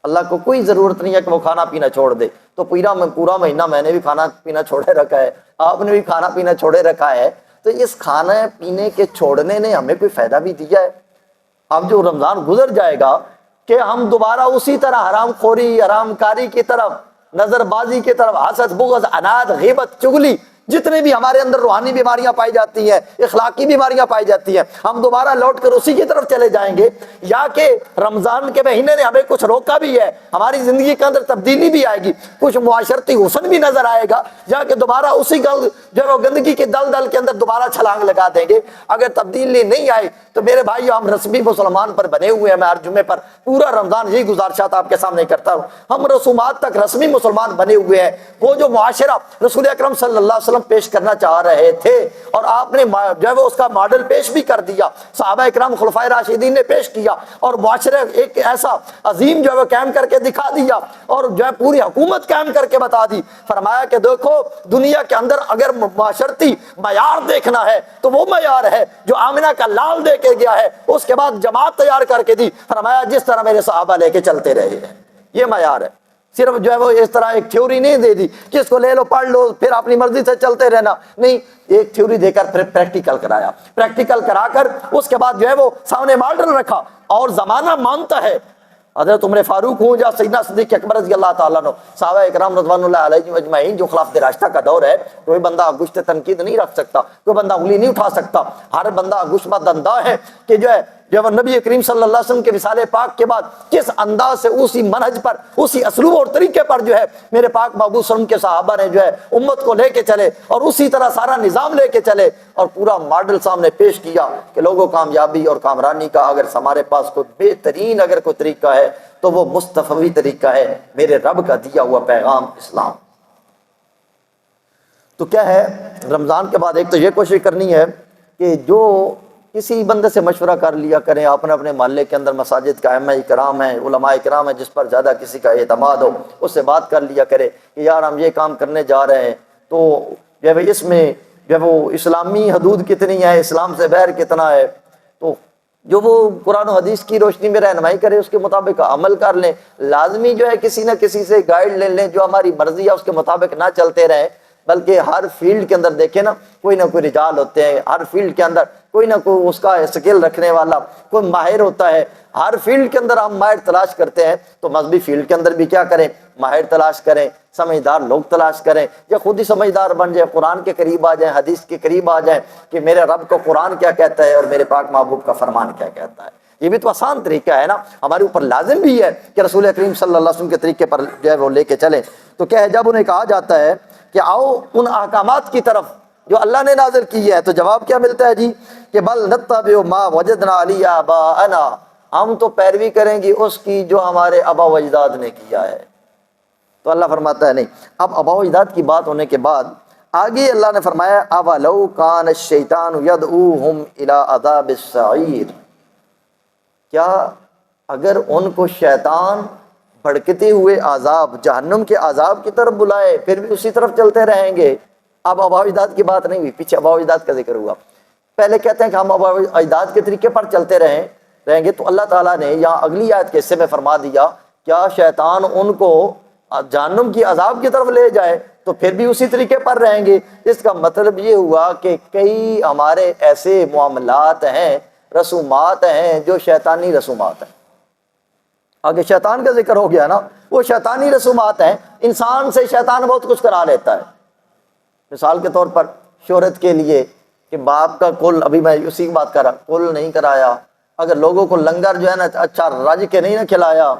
اللہ کو کوئی ضرورت نہیں ہے کہ وہ کھانا پینا چھوڑ دے۔ تو پورا مہینہ میں نے بھی کھانا پینا چھوڑے رکھا ہے، آپ نے بھی کھانا پینا چھوڑے رکھا ہے، تو اس کھانا پینے کے چھوڑنے نے ہمیں کوئی فائدہ بھی دیا ہے؟ اب جو رمضان گزر جائے گا کہ ہم دوبارہ اسی طرح حرام خوری، حرام کاری کی طرف، نظر بازی کی طرف، حسد، بغض، عناد، غیبت، چغلی، جتنے بھی ہمارے اندر روحانی بیماریاں پائی جاتی ہیں، اخلاقی بیماریاں پائی جاتی ہیں، ہم دوبارہ لوٹ کر اسی کی طرف چلے جائیں گے؟ یا کہ رمضان کے مہینے نے ہمیں کچھ روکا بھی ہے، ہماری زندگی کے اندر تبدیلی بھی آئے گی، کچھ معاشرتی حسن بھی نظر آئے گا، یا کہ دوبارہ اسی جو گندگی کے دل کے اندر دوبارہ چھلانگ لگا دیں گے؟ اگر تبدیلی نہیں آئی تو میرے بھائی، ہم رسمی مسلمان پر بنے ہوئے ہیں۔ میں ہر جمعے پر پورا رمضان یہی گزارشات آپ کے سامنے کرتا ہوں، ہم رسومات تک رسمی مسلمان بنے ہوئے ہیں۔ وہ جو معاشرہ رسول اکرم صلی اللہ علیہ وسلم پیش کرنا چاہ رہے تھے اور آپ نے جو ہے وہ اس کا ماڈل پیش بھی کر دیا، صحابہ اکرام خلفائے راشدین نے پیش کیا، اور معاشرہ ایک ایسا عظیم جو ہے وہ قائم کر کے دکھا دیا، اور جو ہے پوری حکومت قائم کر کے بتا دی۔ فرمایا کہ دیکھو، دنیا کے اندر اگر معاشرتی معیار دیکھنا ہے تو وہ معیار ہے جو آمنہ کا لال دے کے گیا ہے، اس کے بعد جماعت تیار کر کے دی۔ فرمایا جس طرح میرے صحابہ لے کے چلتے رہے ہیں، یہ معیار ہے۔ صرف جو ہے وہ اس طرح ایک تھیوری نہیں دے دی کہ اس کو لے لو، پڑھ لو، پھر اپنی مرضی سے چلتے رہنا، نہیں، ایک تھیوری دے کر پھر پریکٹیکل کرایا، پریکٹیکل کرا کر اس کے بعد جو ہے وہ سامنے ماڈل رکھا، اور زمانہ مانتا ہے۔ حضرت عمر فاروق ہوں یا سیدنا صدیق اکبر رضی اللہ تعالیٰ عنہ، صحابہ اکرام رضوان اللہ علیہم اجمعین، جو خلافت راشدہ کا دور ہے، کوئی بندہ گشت تنقید نہیں رکھ سکتا، کوئی بندہ انگلی نہیں اٹھا سکتا، ہر بندہ گشبہ دندہ ہے کہ جو ہے جب نبی کریم صلی اللہ علیہ وسلم کے وصال پاک کے بعد کس انداز سے اسی منہج پر، اسی اسلوب اور طریقے پر جو ہے میرے پاک محبوب صلی اللہ علیہ وسلم کے صحابہ نے جو ہے امت کو لے کے چلے، اور اسی طرح سارا نظام لے کے چلے، اور پورا ماڈل سامنے پیش کیا کہ لوگوں کامیابی اور کامرانی کا اگر ہمارے پاس کوئی بہترین اگر کوئی طریقہ ہے تو وہ مصطفی طریقہ ہے، میرے رب کا دیا ہوا پیغام اسلام۔ تو کیا ہے، رمضان کے بعد ایک تو یہ کوشش کرنی ہے کہ جو کسی بندے سے مشورہ کر لیا کریں، اپنے اپنے محلے کے اندر مساجد کا ائمہ کرام ہیں، علماء کرام ہیں، جس پر زیادہ کسی کا اعتماد ہو، اس سے بات کر لیا کرے کہ یار ہم یہ کام کرنے جا رہے ہیں، تو جو ہے اس میں جو ہے وہ اسلامی حدود کتنی ہے، اسلام سے باہر کتنا ہے، تو جو وہ قرآن و حدیث کی روشنی میں رہنمائی کرے، اس کے مطابق عمل کر لیں۔ لازمی جو ہے کسی نہ کسی سے گائیڈ لے لیں، جو ہماری مرضی ہے اس کے مطابق نہ چلتے رہیں، بلکہ ہر فیلڈ کے اندر دیکھیں نا، کوئی نہ کوئی رجال ہوتے ہیں، ہر فیلڈ کے اندر کوئی نہ کوئی اس کا سکل رکھنے والا کوئی ماہر ہوتا ہے، ہر فیلڈ کے اندر ہم ماہر تلاش کرتے ہیں، تو مذہبی فیلڈ کے اندر بھی کیا کریں، ماہر تلاش کریں، سمجھدار لوگ تلاش کریں، یا خود ہی سمجھدار بن جائیں، قرآن کے قریب آ جائیں، حدیث کے قریب آ جائیں کہ میرے رب کو قرآن کیا کہتا ہے اور میرے پاک محبوب کا فرمان کیا کہتا ہے۔ یہ بھی تو آسان طریقہ ہے نا، ہمارے اوپر لازم بھی ہے کہ رسول کریم صلی اللہ علیہ وسلم کے طریقے پر جو ہے وہ لے کے چلیں۔ تو کیا ہے، جب انہیں کہا جاتا ہے کہ آؤ ان احکامات کی طرف جو اللہ نے نازل کی ہے، تو جواب کیا ملتا ہے جی کہ بل نتبع ما وجدنا علی آباءنا، ہم تو پیروی کریں گی اس کی جو ہمارے آبا و اجداد نے کیا ہے۔ تو اللہ فرماتا ہے نہیں۔ اب آبا و اجداد کی بات ہونے کے بعد آگے اللہ نے فرمایا اولو کان الشیطان یدعوہم الی عذاب السعیر، کیا اگر ان کو شیطان بھڑکتے ہوئے عذاب، جہنم کے عذاب کی طرف بلائے، پھر بھی اسی طرف چلتے رہیں گے؟ اب آبا و اجداد کی بات نہیں ہوئی، پیچھے آبا و اجداد کا ذکر ہوا۔ پہلے کہتے ہیں کہ ہم آبا و اجداد کے طریقے پر چلتے رہیں گے، تو اللہ تعالیٰ نے یہاں اگلی آیت کے حصے میں فرما دیا کیا شیطان ان کو جہنم کی عذاب کی طرف لے جائے تو پھر بھی اسی طریقے پر رہیں گے؟ اس کا مطلب یہ ہوا کہ کئی ہمارے ایسے معاملات ہیں، رسومات ہیں جو شیطانی رسومات ہیں، آگے شیطان کا ذکر ہو گیا نا، وہ شیطانی رسومات ہیں، انسان سے شیطان بہت کچھ کرا لیتا ہے۔ مثال کے طور پر شہرت کے لیے کہ باپ کا کل، ابھی میں اسی کی بات کر رہا، کل نہیں کرایا، اگر لوگوں کو لنگر جو ہے نا اچھا رج کے نہیں نہ کھلایا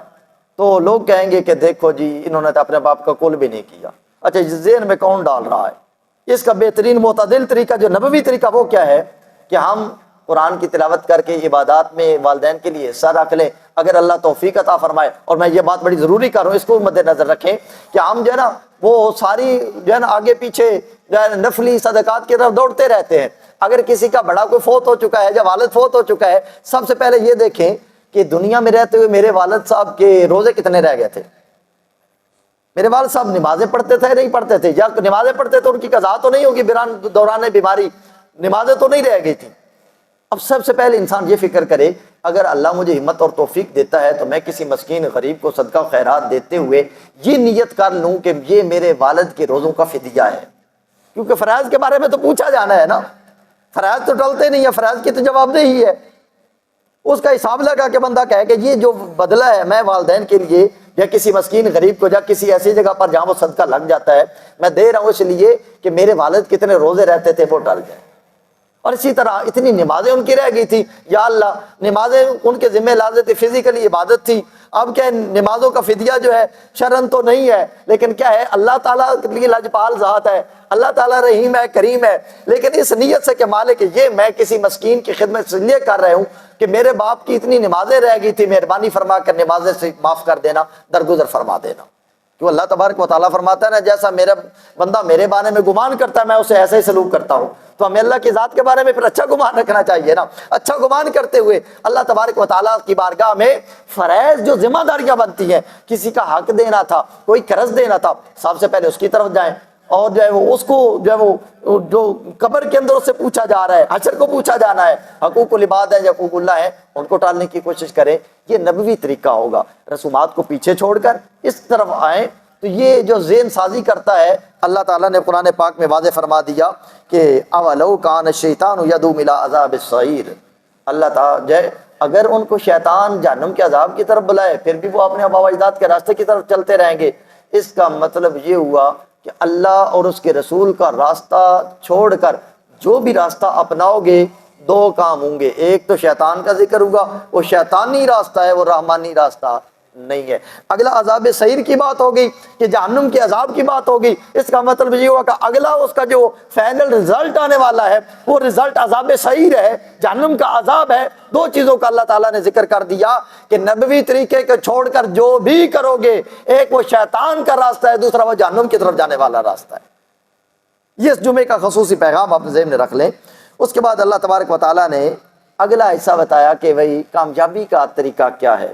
تو لوگ کہیں گے کہ دیکھو جی انہوں نے تو اپنے باپ کا کل بھی نہیں کیا۔ اچھا ذہن میں کون ڈال رہا ہے؟ اس کا بہترین معتدل طریقہ جو نبوی طریقہ وہ کیا ہے کہ ہم قرآن کی تلاوت کر کے عبادات میں والدین کے لیے حصہ رکھ لیں، اگر اللہ توفیق عطا فرمائے۔ اور میں یہ بات بڑی ضروری کر رہا ہوں، اس کو مد نظر رکھیں کہ ہم جو ہے نا وہ ساری جو ہے نا آگے پیچھے جو ہے نفلی صدقات کی طرف دوڑتے رہتے ہیں۔ اگر کسی کا بڑا کوئی فوت ہو چکا ہے یا والد فوت ہو چکا ہے، سب سے پہلے یہ دیکھیں کہ دنیا میں رہتے ہوئے میرے والد صاحب کے روزے کتنے رہ گئے تھے، میرے والد صاحب نمازیں پڑھتے تھے نہیں پڑھتے تھے، یا نمازیں پڑھتے تو ان کی قضا تو نہیں ہوگی دوران بیماری، نمازیں تو نہیں رہ گئی تھی۔ اب سب سے پہلے انسان یہ فکر کرے اگر اللہ مجھے ہمت اور توفیق دیتا ہے تو میں کسی مسکین غریب کو صدقہ و خیرات دیتے ہوئے یہ نیت کر لوں کہ یہ میرے والد کے روزوں کا فدیہ ہے، کیونکہ فرائض کے بارے میں تو پوچھا جانا ہے نا، فرائض تو ٹلتے نہیں ہے، فرائض کی تو جواب دہی ہے۔ اس کا حساب لگا کہ بندہ کہے کہ یہ جو بدلہ ہے میں والدین کے لیے یا کسی مسکین غریب کو یا کسی ایسی جگہ پر جہاں وہ صدقہ لگ جاتا ہے میں دے رہا ہوں اس لیے کہ میرے والد کتنے روزے رہتے تھے وہ ٹل جائے۔ اور اسی طرح اتنی نمازیں ان کی رہ گئی تھی، یا اللہ نمازیں ان کے ذمہ لازم تھی، فزیکلی عبادت تھی، اب کیا نمازوں کا فدیہ جو ہے شرن تو نہیں ہے، لیکن کیا ہے اللہ تعالیٰ کے لیے لاجپال ذات ہے، اللہ تعالیٰ رحیم ہے کریم ہے، لیکن اس نیت سے کہ مالک یہ میں کسی مسکین کی خدمت اس لیے کر رہا ہوں کہ میرے باپ کی اتنی نمازیں رہ گئی تھی، مہربانی فرما کر نمازیں سے معاف کر دینا، درگزر فرما دینا۔ کیوں اللہ تبارک و تعالیٰ فرماتا ہے نا جیسا میرا بندہ میرے بارے میں گمان کرتا ہے میں اسے ایسے ہی سلوک کرتا ہوں، تو ہمیں اللہ کی ذات کے بارے میں پھر اچھا گمان رکھنا چاہیے نا۔ اچھا گمان کرتے ہوئے اللہ تبارک و تعالیٰ کی بارگاہ میں فرائض جو ذمہ داریاں بنتی ہیں، کسی کا حق دینا تھا، کوئی قرض دینا تھا، سب سے پہلے اس کی طرف جائیں، اور جو ہے وہ اس کو جو ہے وہ جو قبر کے اندر اس سے پوچھا جا رہا ہے، حشر کو پوچھا جانا ہے، حقوق العباد ہے یا حقوق اللہ ہے، ان کو ٹالنے کی کوشش کریں۔ یہ نبوی طریقہ ہوگا، رسومات کو پیچھے چھوڑ کر اس طرف آئیں تو یہ جو ذہن سازی کرتا ہے اللہ تعالیٰ نے قرآن پاک میں واضح فرما دیا کہ اولو کان الشیطان یدعو الی عذاب السعیر، اللہ تعالیٰ اگر ان کو شیطان جہنم کے عذاب کی طرف بلائے پھر بھی وہ اپنے آباء و اجداد کے راستے کی طرف چلتے رہیں گے۔ اس کا مطلب یہ ہوا کہ اللہ اور اس کے رسول کا راستہ چھوڑ کر جو بھی راستہ اپناؤ گے دو کام ہوں گے، ایک تو شیطان کا ذکر ہوگا، وہ شیطانی راستہ ہے، وہ رحمانی راستہ نہیں ہے۔ اگلا عذاب سعیر کی بات ہوگی کہ جہنم کے عذاب کی بات ہوگی، اس کا مطلب یہ ہوا کہ اگلا اس کا جو فائنل رزلٹ آنے والا ہے وہ رزلٹ عذاب سعیر ہے، جہنم کا عذاب ہے۔ دو چیزوں کا اللہ تعالیٰ نے ذکر کر دیا کہ نبوی طریقے کو چھوڑ کر جو بھی کرو گے، ایک وہ شیطان کا راستہ ہے، دوسرا وہ جہنم کی طرف جانے والا راستہ ہے۔ یہ اس جمعے کا خصوصی پیغام آپ ذہن میں رکھ لیں۔ اس کے بعد اللہ تبارک و تعالیٰ نے اگلا حصہ بتایا کہ بھئی کامیابی کا طریقہ کیا ہے۔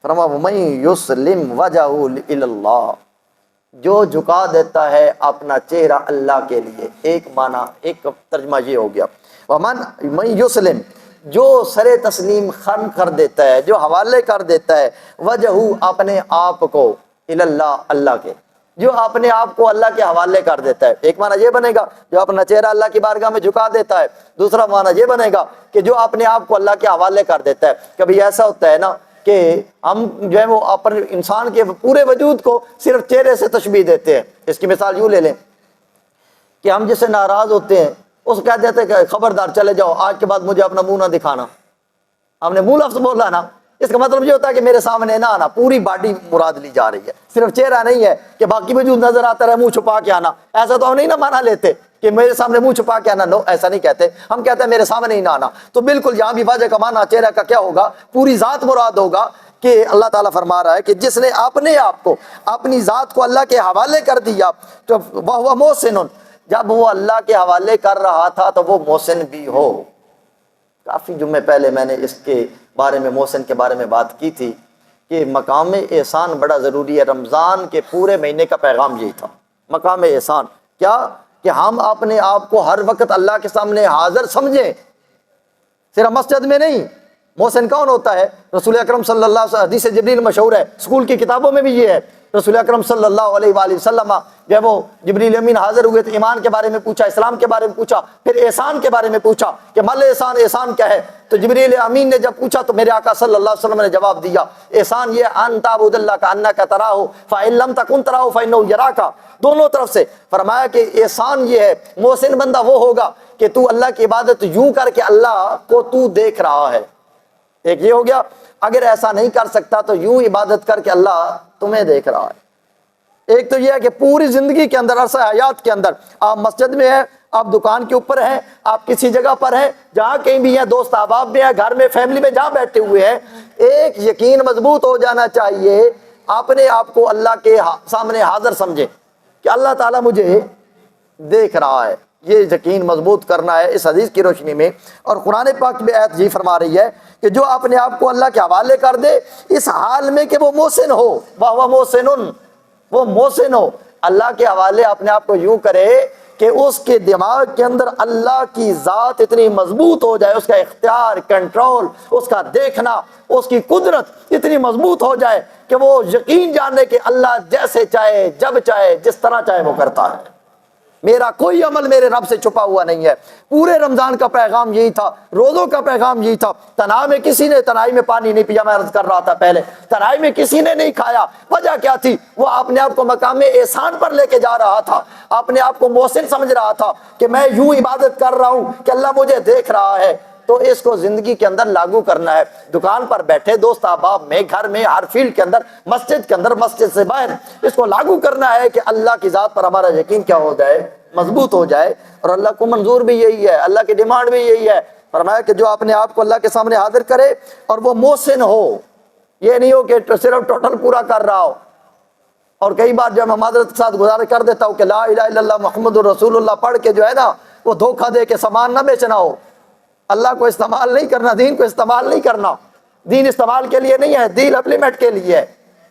فرما وَمَن يُسْلِمْ وَجْهَهُ إِلَى اللَّهِ، جو جھکا دیتا ہے اپنا چہرہ اللہ کے لیے۔ ایک معنی، ایک ترجمہ یہ ہو گیا وَمَن يُسْلِمْ، جو سر تسلیم خم کر دیتا ہے، جو حوالے کر دیتا ہے، وجهه اپنے آپ کو، إِلَى اللَّهِ اللہ کے، جو اپنے آپ کو اللہ کے حوالے کر دیتا ہے۔ ایک معنی یہ بنے گا جو اپنا چہرہ اللہ کی بارگاہ میں جھکا دیتا ہے، دوسرا معنی یہ بنے گا کہ جو اپنے آپ کو اللہ کے حوالے کر دیتا ہے۔ کبھی ایسا ہوتا ہے نا کہ ہم جو ہے وہ اپنے انسان کے پورے وجود کو صرف چہرے سے تشبیہ دیتے ہیں۔ اس کی مثال یوں لے لیں کہ ہم جس سے ناراض ہوتے ہیں اس کہہ دیتے ہیں کہ خبردار چلے جاؤ، آج کے بعد مجھے اپنا منہ نہ دکھانا۔ ہم نے منہ لفظ بولا نا، اس کا مطلب یہ ہوتا ہے کہ میرے سامنے نہ آنا، پوری باڈی مراد لی جا رہی ہے، صرف چہرہ نہیں ہے کہ باقی وجود نظر آتا رہے منہ چھپا کے آنا۔ ایسا تو ہم نہیں نہ مانا لیتے کہ میرے سامنے منہ چھپا کے آنا، نو ایسا نہیں کہتے، ہم کہتے ہیں میرے سامنے ہی نہ آنا۔ تو بالکل یہاں بھی واجہ کا معنی چہرہ کا کیا ہوگا، پوری ذات مراد ہوگا کہ اللہ تعالیٰ فرما رہا ہے کہ جس نے اپنے آپ کو، اپنی ذات کو اللہ کے حوالے کر دیا تو وہ محسن، جب وہ اللہ کے حوالے کر رہا تھا تو وہ محسن بھی ہو۔ کافی جمعے پہلے میں نے اس کے بارے میں، محسن کے بارے میں بات کی تھی کہ مقام احسان بڑا ضروری ہے۔ رمضان کے پورے مہینے کا پیغام یہی تھا، مقام احسان کیا کہ ہم اپنے آپ کو ہر وقت اللہ کے سامنے حاضر سمجھیں، صرف مسجد میں نہیں۔ محسن کون ہوتا ہے؟ رسول اکرم صلی اللہ علیہ وسلم، حدیث جبریل مشہور ہے، اسکول کی کتابوں میں بھی یہ ہے۔ رسول اکرم صلی اللہ علیہ وآلہ وسلم جب وہ جبریل امین حاضر ہوئے تو ایمان کے بارے میں پوچھا، اسلام کے بارے میں پوچھا، پھر احسان کے بارے میں پوچھا کہ مل احسان، احسان کیا ہے؟ تو تو جبریل امین نے جب پوچھا تو میرے آقا صلی اللہ علیہ وسلم نے جواب دیا، احسان یہ ان تعبد اللہ کانک تراہ فإن لم تکن تراہ فإنہ یراک، دونوں طرف سے فرمایا کہ احسان یہ ہے، محسن بندہ وہ ہوگا کہ تو اللہ کی عبادت یوں کر کے اللہ کو تو دیکھ رہا ہے، ایک یہ ہو گیا، اگر ایسا نہیں کر سکتا تو یوں عبادت کر کے اللہ تمہیں دیکھ رہا ہے۔ ایک تو یہ ہے کہ پوری زندگی کے اندر، عرصہ حیات کے اندر، آپ مسجد میں ہیں، آپ دکان کے اوپر ہیں، آپ کسی جگہ پر ہیں، جہاں کہیں بھی ہیں، دوست احباب میں ہیں، گھر میں فیملی میں جہاں بیٹھے ہوئے ہیں، ایک یقین مضبوط ہو جانا چاہیے، اپنے آپ کو اللہ کے سامنے حاضر سمجھیں کہ اللہ تعالیٰ مجھے دیکھ رہا ہے، یہ یقین مضبوط کرنا ہے اس حدیث کی روشنی میں۔ اور قرآن پاک میں آیت یہ فرما رہی ہے کہ جو اپنے آپ کو اللہ کے حوالے کر دے اس حال میں کہ وہ محسن ہو، وَهُوَ مُحْسِنٌ، وہ محسن ہو، اللہ کے حوالے اپنے آپ کو یوں کرے کہ اس کے دماغ کے اندر اللہ کی ذات اتنی مضبوط ہو جائے، اس کا اختیار، کنٹرول، اس کا دیکھنا، اس کی قدرت اتنی مضبوط ہو جائے کہ وہ یقین جانے کہ اللہ جیسے چاہے، جب چاہے، جس طرح چاہے وہ کرتا ہے، میرا کوئی عمل میرے رب سے چھپا ہوا نہیں ہے۔ پورے رمضان کا پیغام یہی تھا، روزوں کا پیغام یہی تھا۔ تنہائی میں کسی نے تنہائی میں پانی نہیں پیا، میں عرض کر رہا تھا پہلے، تنہائی میں کسی نے نہیں کھایا، وجہ کیا تھی؟ وہ اپنے آپ کو مقام احسان پر لے کے جا رہا تھا، اپنے آپ کو محسن سمجھ رہا تھا کہ میں یوں عبادت کر رہا ہوں کہ اللہ مجھے دیکھ رہا ہے۔ تو اس کو زندگی کے اندر لاگو کرنا ہے، دکان پر بیٹھے، دوست احباب میں، گھر میں، ہر فیلڈ کے اندر، مسجد کے اندر، مسجد سے باہر، اس کو لاگو کرنا ہے کہ اللہ کی ذات پر ہمارا یقین کیا ہو جائے، مضبوط ہو جائے۔ اور اللہ کو منظور بھی یہی ہے، اللہ کی ڈیمانڈ بھی یہی ہے، فرمایا کہ جو اپنے آپ کو اللہ کے سامنے حاضر کرے اور وہ محسن ہو، یہ نہیں ہو کہ صرف ٹوٹل پورا کر رہا ہو۔ اور کئی بار جب میں معذرت کے ساتھ گزارش کر دیتا ہوں کہ لا الہ الا اللہ محمد الرسول اللہ پڑھ کے جو ہے نا وہ دھوکہ دے کے سامان نہ بیچنا ہو، اللہ کو استعمال نہیں کرنا، دین کو استعمال نہیں کرنا، دین استعمال کے لیے نہیں ہے، دین اپلیمنٹ کے لیے ہے،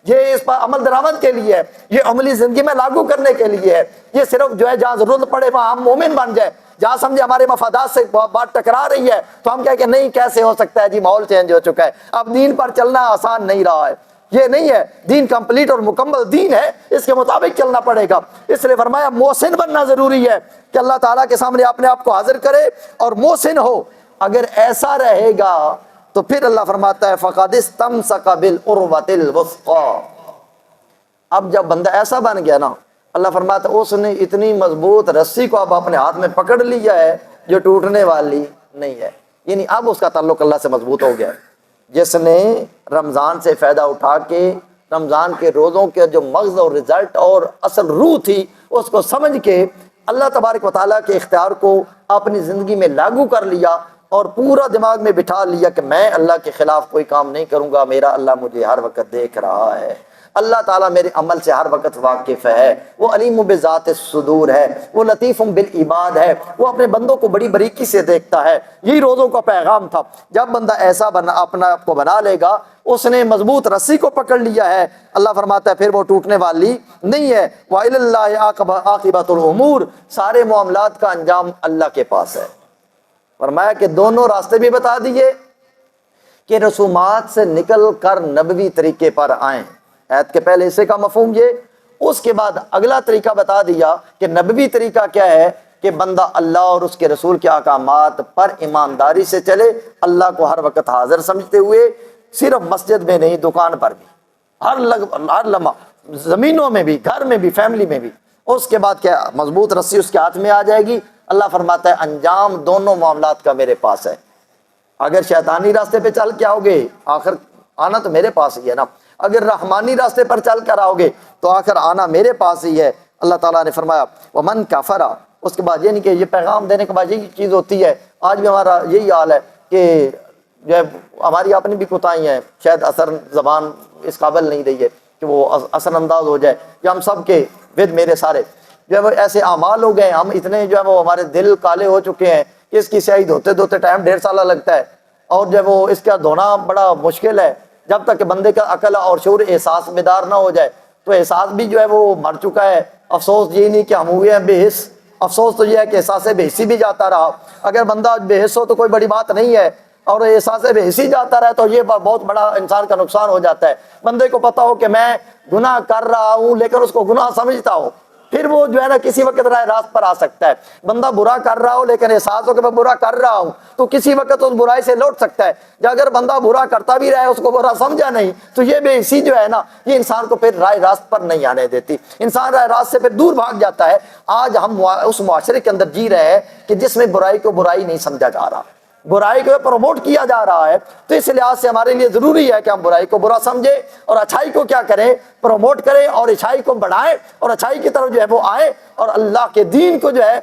یہ اس پر عمل درآمد کے لیے ہے، یہ عملی زندگی میں لاگو کرنے کے لیے ہے، یہ صرف جو ہے جہاں ضرورت پڑے وہاں ہم مومن بن جائیں، جہاں سمجھے ہمارے مفادات سے بات ٹکرا رہی ہے تو ہم کہیں کہ نہیں کیسے ہو سکتا ہے جی، ماحول چینج ہو چکا ہے، اب دین پر چلنا آسان نہیں رہا ہے، یہ نہیں ہے، دین کمپلیٹ اور مکمل دین ہے، اس کے مطابق چلنا پڑے گا۔ اس لیے فرمایا محسن بننا ضروری ہے کہ اللہ تعالیٰ کے سامنے اپنے آپ کو حاضر کرے اور محسن ہو۔ اگر ایسا رہے گا تو پھر اللہ فرماتا ہے فَقَدِ اسْتَمْسَكَ بِالْعُرْوَةِ الْوُثْقَىٰ، اب جب بندہ ایسا بن گیا نا، اللہ فرماتا ہے اس نے اتنی مضبوط رسی کو اب اپنے ہاتھ میں پکڑ لیا ہے جو ٹوٹنے والی نہیں ہے، یعنی اب اس کا تعلق اللہ سے مضبوط ہو گیا ہے۔ جس نے رمضان سے فائدہ اٹھا کے رمضان کے روزوں کے جو مغز اور رزلٹ اور اصل روح تھی اس کو سمجھ کے اللہ تبارک و تعالیٰ کے اختیار کو اپنی زندگی میں لاگو کر لیا اور پورا دماغ میں بٹھا لیا کہ میں اللہ کے خلاف کوئی کام نہیں کروں گا، میرا اللہ مجھے ہر وقت دیکھ رہا ہے، اللہ تعالیٰ میرے عمل سے ہر وقت واقف ہے، وہ علیم بذات الصدور ہے، وہ لطیف بالعباد ہے، وہ اپنے بندوں کو بڑی باریکی سے دیکھتا ہے۔ یہی روزوں کا پیغام تھا۔ جب بندہ ایسا اپنا آپ کو بنا لے گا، اس نے مضبوط رسی کو پکڑ لیا ہے، اللہ فرماتا ہے پھر وہ ٹوٹنے والی نہیں ہے۔ وَإِلَى اللَّهِ عَاقِبَةُ الْأُمُورِ، سارے معاملات کا انجام اللہ کے پاس ہے۔ فرمایا کہ دونوں راستے بھی بتا دیے کہ رسومات سے نکل کر نبوی طریقے پر آئیں، آیت کے پہلے حصے کا مفہوم یہ، اس کے بعد اگلا طریقہ بتا دیا کہ نبوی طریقہ کیا ہے کہ بندہ اللہ اور اس کے رسول کے احکامات پر ایمانداری سے چلے، اللہ کو ہر وقت حاضر سمجھتے ہوئے، صرف مسجد میں نہیں، دکان پر بھی، ہر لمحہ، زمینوں میں بھی، گھر میں بھی، فیملی میں بھی۔ اس کے بعد کیا؟ مضبوط رسی اس کے ہاتھ میں آ جائے گی۔ اللہ فرماتا ہے انجام دونوں معاملات کا میرے پاس ہے۔ اگر شیطانی راستے پہ چل کے آؤ گے آخر آنا تو میرے پاس ہی ہے نا، اگر رحمانی راستے پر چل کر آؤ گے تو آخر آنا میرے پاس ہی ہے۔ اللہ تعالیٰ نے فرمایا وَمَنْ كَفَرَ، اس کے بعد یہ نہیں کہ یہ پیغام دینے کے بعد یہی چیز ہوتی ہے، آج بھی ہمارا یہی حال ہے کہ جو ہے ہماری اپنی بھی کوتاہی ہیں، شاید اثر زبان اس قابل نہیں رہی ہے کہ وہ اثر انداز ہو جائے، کہ ہم سب کے ود میرے سارے جو ہے وہ ایسے اعمال ہو گئے، ہم اتنے جو ہے وہ ہمارے دل کالے ہو چکے ہیں کہ اس کی سیاہی دھوتے دھوتے ٹائم 1.5 سالہ لگتا ہے، اور جو ہے وہ اس کا دھونا بڑا مشکل ہے جب تک کہ بندے کا عقل اور شعور احساس بیدار نہ ہو جائے۔ تو احساس بھی جو ہے وہ مر چکا ہے۔ افسوس یہ نہیں کہ ہم ہوئے ہیں بے حس، افسوس تو یہ ہے کہ احساس بے حسی بھی جاتا رہا۔ اگر بندہ بے حس ہو تو کوئی بڑی بات نہیں ہے، اور احساس بے حسی جاتا رہا تو یہ بہت بڑا انسان کا نقصان ہو جاتا ہے۔ بندے کو پتا ہو کہ میں گناہ کر رہا ہوں لیکن اس کو گناہ سمجھتا ہو، پھر وہ جو ہے نا کسی وقت راہ راست پر آ سکتا ہے. بندہ برا کر رہا ہو لیکن احساس ہو کہ میں برا کر رہا ہوں تو کسی وقت اس برائی سے لوٹ سکتا ہے. یا اگر بندہ برا کرتا بھی رہے اس کو برا سمجھا نہیں تو یہ بے حسی جو ہے نا یہ انسان کو پھر راہ راست پر نہیں آنے دیتی. انسان راہ راست سے پھر دور بھاگ جاتا ہے. آج ہم اس معاشرے کے اندر جی رہے ہیں کہ جس میں برائی کو برائی نہیں سمجھا جا رہا, برائی کو پروموٹ کیا جا رہا ہے. تو اس لحاظ سے ہمارے لیے ضروری ہے کہ ہم برائی کو برا سمجھیں اور اچھائی کو کیا کریں, پروموٹ کریں اور اچھائی کو بڑھائیں اور اچھائی کی طرف جو ہے وہ آئیں اور اللہ کے دین کو جو ہے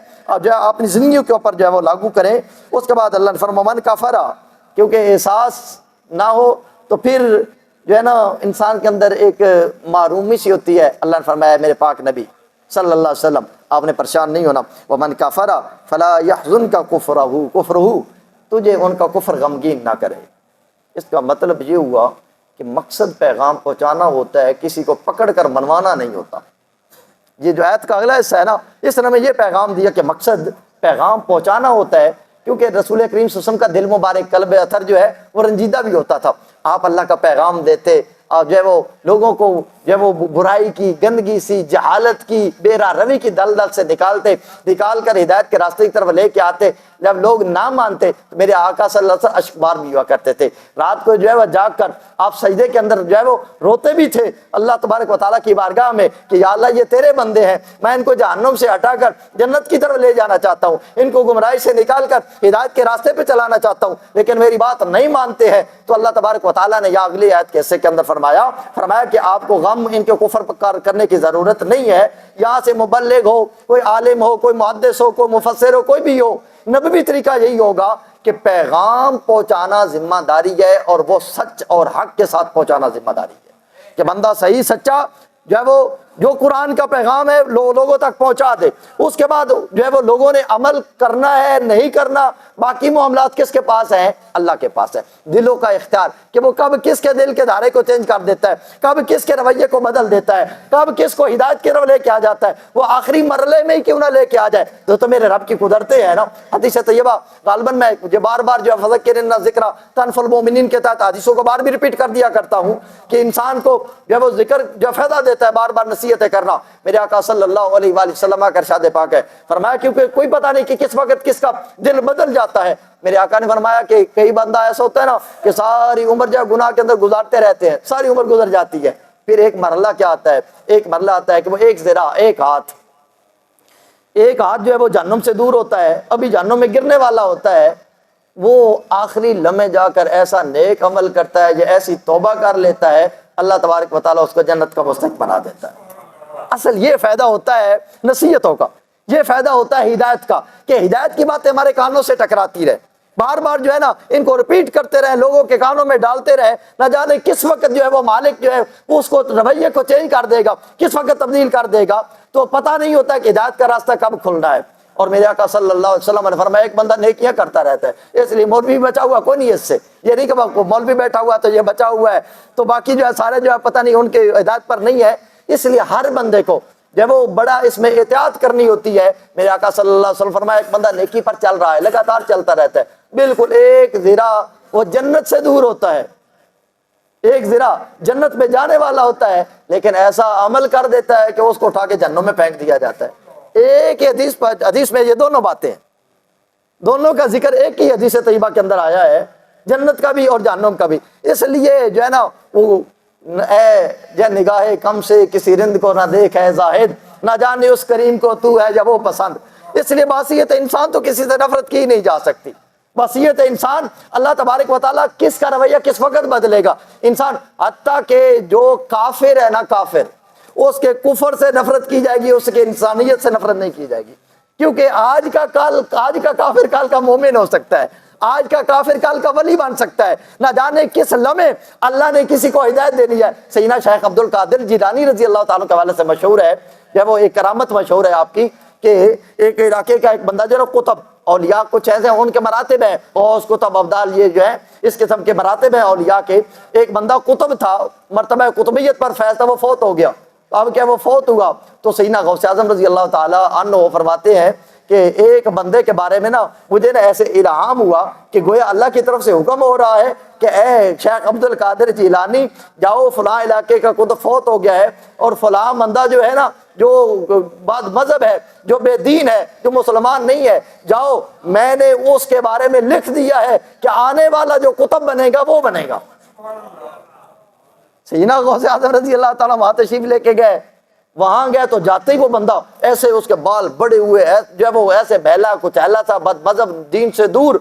اپنی زندگیوں کے اوپر جو ہے وہ لاگو کریں. اس کے بعد اللہ نے فرمایا من کفر, کیونکہ احساس نہ ہو تو پھر جو ہے نا انسان کے اندر ایک معرومی سی ہوتی ہے. اللہ نے فرمایا میرے پاک نبی صلی اللہ علیہ وسلم آپ نے پریشان نہیں ہونا. ومن کفر فلا يحزنک کفرہ, تجھے ان کا کفر غمگین نہ کرے. اس کا مطلب یہ ہوا کہ مقصد پیغام پہنچانا ہوتا ہے, کسی کو پکڑ کر منوانا نہیں ہوتا. یہ جو آیت کا اگلا حصہ ہے نا اس نے ہمیں یہ پیغام دیا کہ مقصد پیغام پہنچانا ہوتا ہے, کیونکہ رسول کریم صلی اللہ علیہ وسلم کا دل مبارک قلب اطہر جو ہے وہ رنجیدہ بھی ہوتا تھا. آپ اللہ کا پیغام دیتے اور جو ہے وہ لوگوں کو جو ہے وہ برائی کی, گندگی سی, جہالت کی, بے راہ روی کی دلدل سے نکال کر ہدایت کے راستے کی طرف لے کے آتے. جب لوگ نہ مانتے تو میرے آقا صلی اللہ علیہ وسلم اشکبار بھی ہوا کرتے تھے. رات کو جو ہے وہ جاگ کر آپ سجدے کے اندر جو ہے وہ روتے بھی تھے اللہ تبارک و تعالیٰ کی بارگاہ میں کہ یا اللہ یہ تیرے بندے ہیں, میں ان کو جہنم سے ہٹا کر جنت کی طرف لے جانا چاہتا ہوں, ان کو گمراہی سے نکال کر ہدایت کے راستے پہ چلانا چاہتا ہوں, لیکن میری بات نہیں مانتے ہیں. تو اللہ تبارک و تعالیٰ نے یا اگلی آیت کے حصے کے اندر فرمایا کہ آپ کو غم ان کے کفر کرنے کی ضرورت نہیں ہے. یہاں سے مبلغ ہو, کوئی عالم ہو, کوئی محدث ہو, کوئی مفسر ہو, کوئی بھی ہو, نبوی طریقہ یہی ہوگا کہ پیغام پہنچانا ذمہ داری ہے اور وہ سچ اور حق کے ساتھ پہنچانا ذمہ داری ہے کہ بندہ صحیح سچا جو ہے وہ جو قرآن کا پیغام ہے لوگوں تک پہنچا دے. اس کے بعد جو ہے وہ لوگوں نے عمل کرنا ہے نہیں کرنا, باقی معاملات کس کے پاس ہیں؟ اللہ کے پاس ہے. دلوں کا اختیار کہ وہ کب کس کے دل کے دھارے کو چینج کر دیتا ہے, کب کس کے رویے کو بدل دیتا ہے, کب کس کو ہدایت کی طرف لے کے آ جاتا ہے. وہ آخری مرحلے میں ہی کیوں نہ لے کے آ جائے تو میرے رب کی قدرتیں ہیں نا. حدیث طیبہ غالباً میں جو بار بار جو فذکرنا ذکر تنفع المؤمنین کے تحت حدیثوں کو بار بھی ریپیٹ کر دیا کرتا ہوں کہ انسان کو جو وہ ذکر جو فائدہ دیتا ہے بار بار نصیحتیں کرنا. میرے آقا صلی اللہ علیہ وآلہ وسلم کا ارشاد پاک ہے, فرمایا کیونکہ کوئی پتہ نہیں کہ کس وقت کس کا دل بدل جاتا ہے. میرے آقا نے فرمایا کہ کئی بندہ ایسا ہوتا ہے نا کہ ساری عمر جو گناہ کے اندر گزارتے رہتے ہیں, ساری عمر گزر جاتی ہے, پھر ایک مرحلہ کیا آتا ہے, ایک مرحلہ آتا ہے کہ وہ ایک ذرا ایک ہاتھ جو ہے وہ جہنم سے دور ہوتا ہے, ابھی جہنم میں گرنے والا ہوتا ہے. وہ آخری لمحے جا کر ایسا نیک عمل کرتا ہے یا ایسی توبہ کر لیتا ہے, اللہ تبارک و تعالیٰ اس کو جنت کا مستحق بنا دیتا ہے. اصل یہ فائدہ ہوتا ہے نصیحتوں کا, یہ فائدہ ہوتا ہے ہدایت کا کہ ہدایت کی باتیں ہمارے کانوں سے ٹکراتی رہے, بار بار جو ہے نا ان کو ریپیٹ کرتے رہے, لوگوں کے کانوں میں ڈالتے رہے. نہ جانے کس وقت جو ہے وہ مالک جو ہے وہ اس کو رویے کو چینج کر دے گا, کس وقت تبدیل کر دے گا, تو پتہ نہیں ہوتا کہ ہدایت کا راستہ کب کھلنا ہے. اور میرے آقا صلی اللہ علیہ وسلم نے فرمایا ایک بندہ نیکیاں کرتا رہتا ہے, اس لیے مولوی بچا ہوا کوئی نہیں ہے اس سے. یہ نہیں کہ مولوی بیٹھا ہوا تو یہ بچا ہوا ہے تو باقی جو ہے سارے جو ہے پتہ نہیں ان کے ہدایت پر نہیں ہے. اس لیے ہر بندے کو جب وہ بڑا اس میں احتیاط کرنی ہوتی ہے. میرے آقا صلی اللہ علیہ وسلم فرمایا ایک بندہ نیکی پر چل رہا ہے, لگاتار چلتا رہتا ہے, بالکل ایک ذرا وہ جنت سے دور ہوتا ہے, ایک ذرا جنت میں جانے والا ہوتا ہے, لیکن ایسا عمل کر دیتا ہے کہ اس کو اٹھا کے جہنم میں پھینک دیا جاتا ہے. ایک حدیث میں یہ دونوں باتیں, دونوں کا ذکر ایک ہی حدیث طیبہ کے اندر آیا ہے, جنت کا بھی اور جہنم کا بھی. اس لیے جو ہے نا وہ اے نگاہ کم سے کسی رند کو نہ دیکھ ہے زاہد, نہ جانے اس کریم کو تو ہے جب وہ پسند. اس لیے باصیت انسان تو کسی سے نفرت کی نہیں جا سکتی. باصیت انسان اللہ تبارک و تعالیٰ کس کا رویہ کس وقت بدلے گا. انسان حتیٰ کہ جو کافر ہے نا, کافر اس کے کفر سے نفرت کی جائے گی, اس کے انسانیت سے نفرت نہیں کی جائے گی, کیونکہ آج کا کافر کل کا مومن ہو سکتا ہے, آج کا کافر کل کا ولی بن سکتا ہے. نہ جانے کس لمحے اللہ نے کسی کو ہدایت دینی ہے. سیدنا شیخ عبد القادر جیلانی رضی اللہ تعالیٰ کے حوالے سے مشہور ہے, جب وہ ایک کرامت مشہور ہے آپ کی کہ ایک علاقے کا ایک بندہ جو ہے قطب اولیاء کچھ ایسے ہیں, ان کے مراتب ہیں, اور قطب ابدال یہ جو ہے اس قسم کے مراتب ہیں اولیاء کے. ایک بندہ قطب تھا, مرتبہ قطبیت پر فیض تھا, وہ فوت ہو گیا. اب کیا وہ فوت ہوا تو سیدنا غوث اعظم رضی اللہ تعالیٰ عنہ فرماتے ہیں کہ ایک بندے کے بارے میں نا مجھے نا ایسے الہام ہوا کہ گویا اللہ کی طرف سے حکم ہو رہا ہے کہ اے شیخ عبد القادر جیلانی جاؤ فلاں علاقے کا خود فوت ہو گیا ہے اور فلاں بندہ جو ہے نا جو بد مذہب ہے، جو بے دین ہے، جو مسلمان نہیں ہے، جاؤ میں نے اس کے بارے میں لکھ دیا ہے کہ آنے والا جو قطب بنے گا وہ بنے گا۔ سیدنا غوث اعظم رضی اللہ تعالیٰ وہاں تشریف لے کے گئے، وہاں گئے تو جاتے ہی وہ بندہ ایسے اس کے بال بڑے ہوئے، جب وہ ایسے بہلا کچیلا تھا، بد مذہب، دین سے دور۔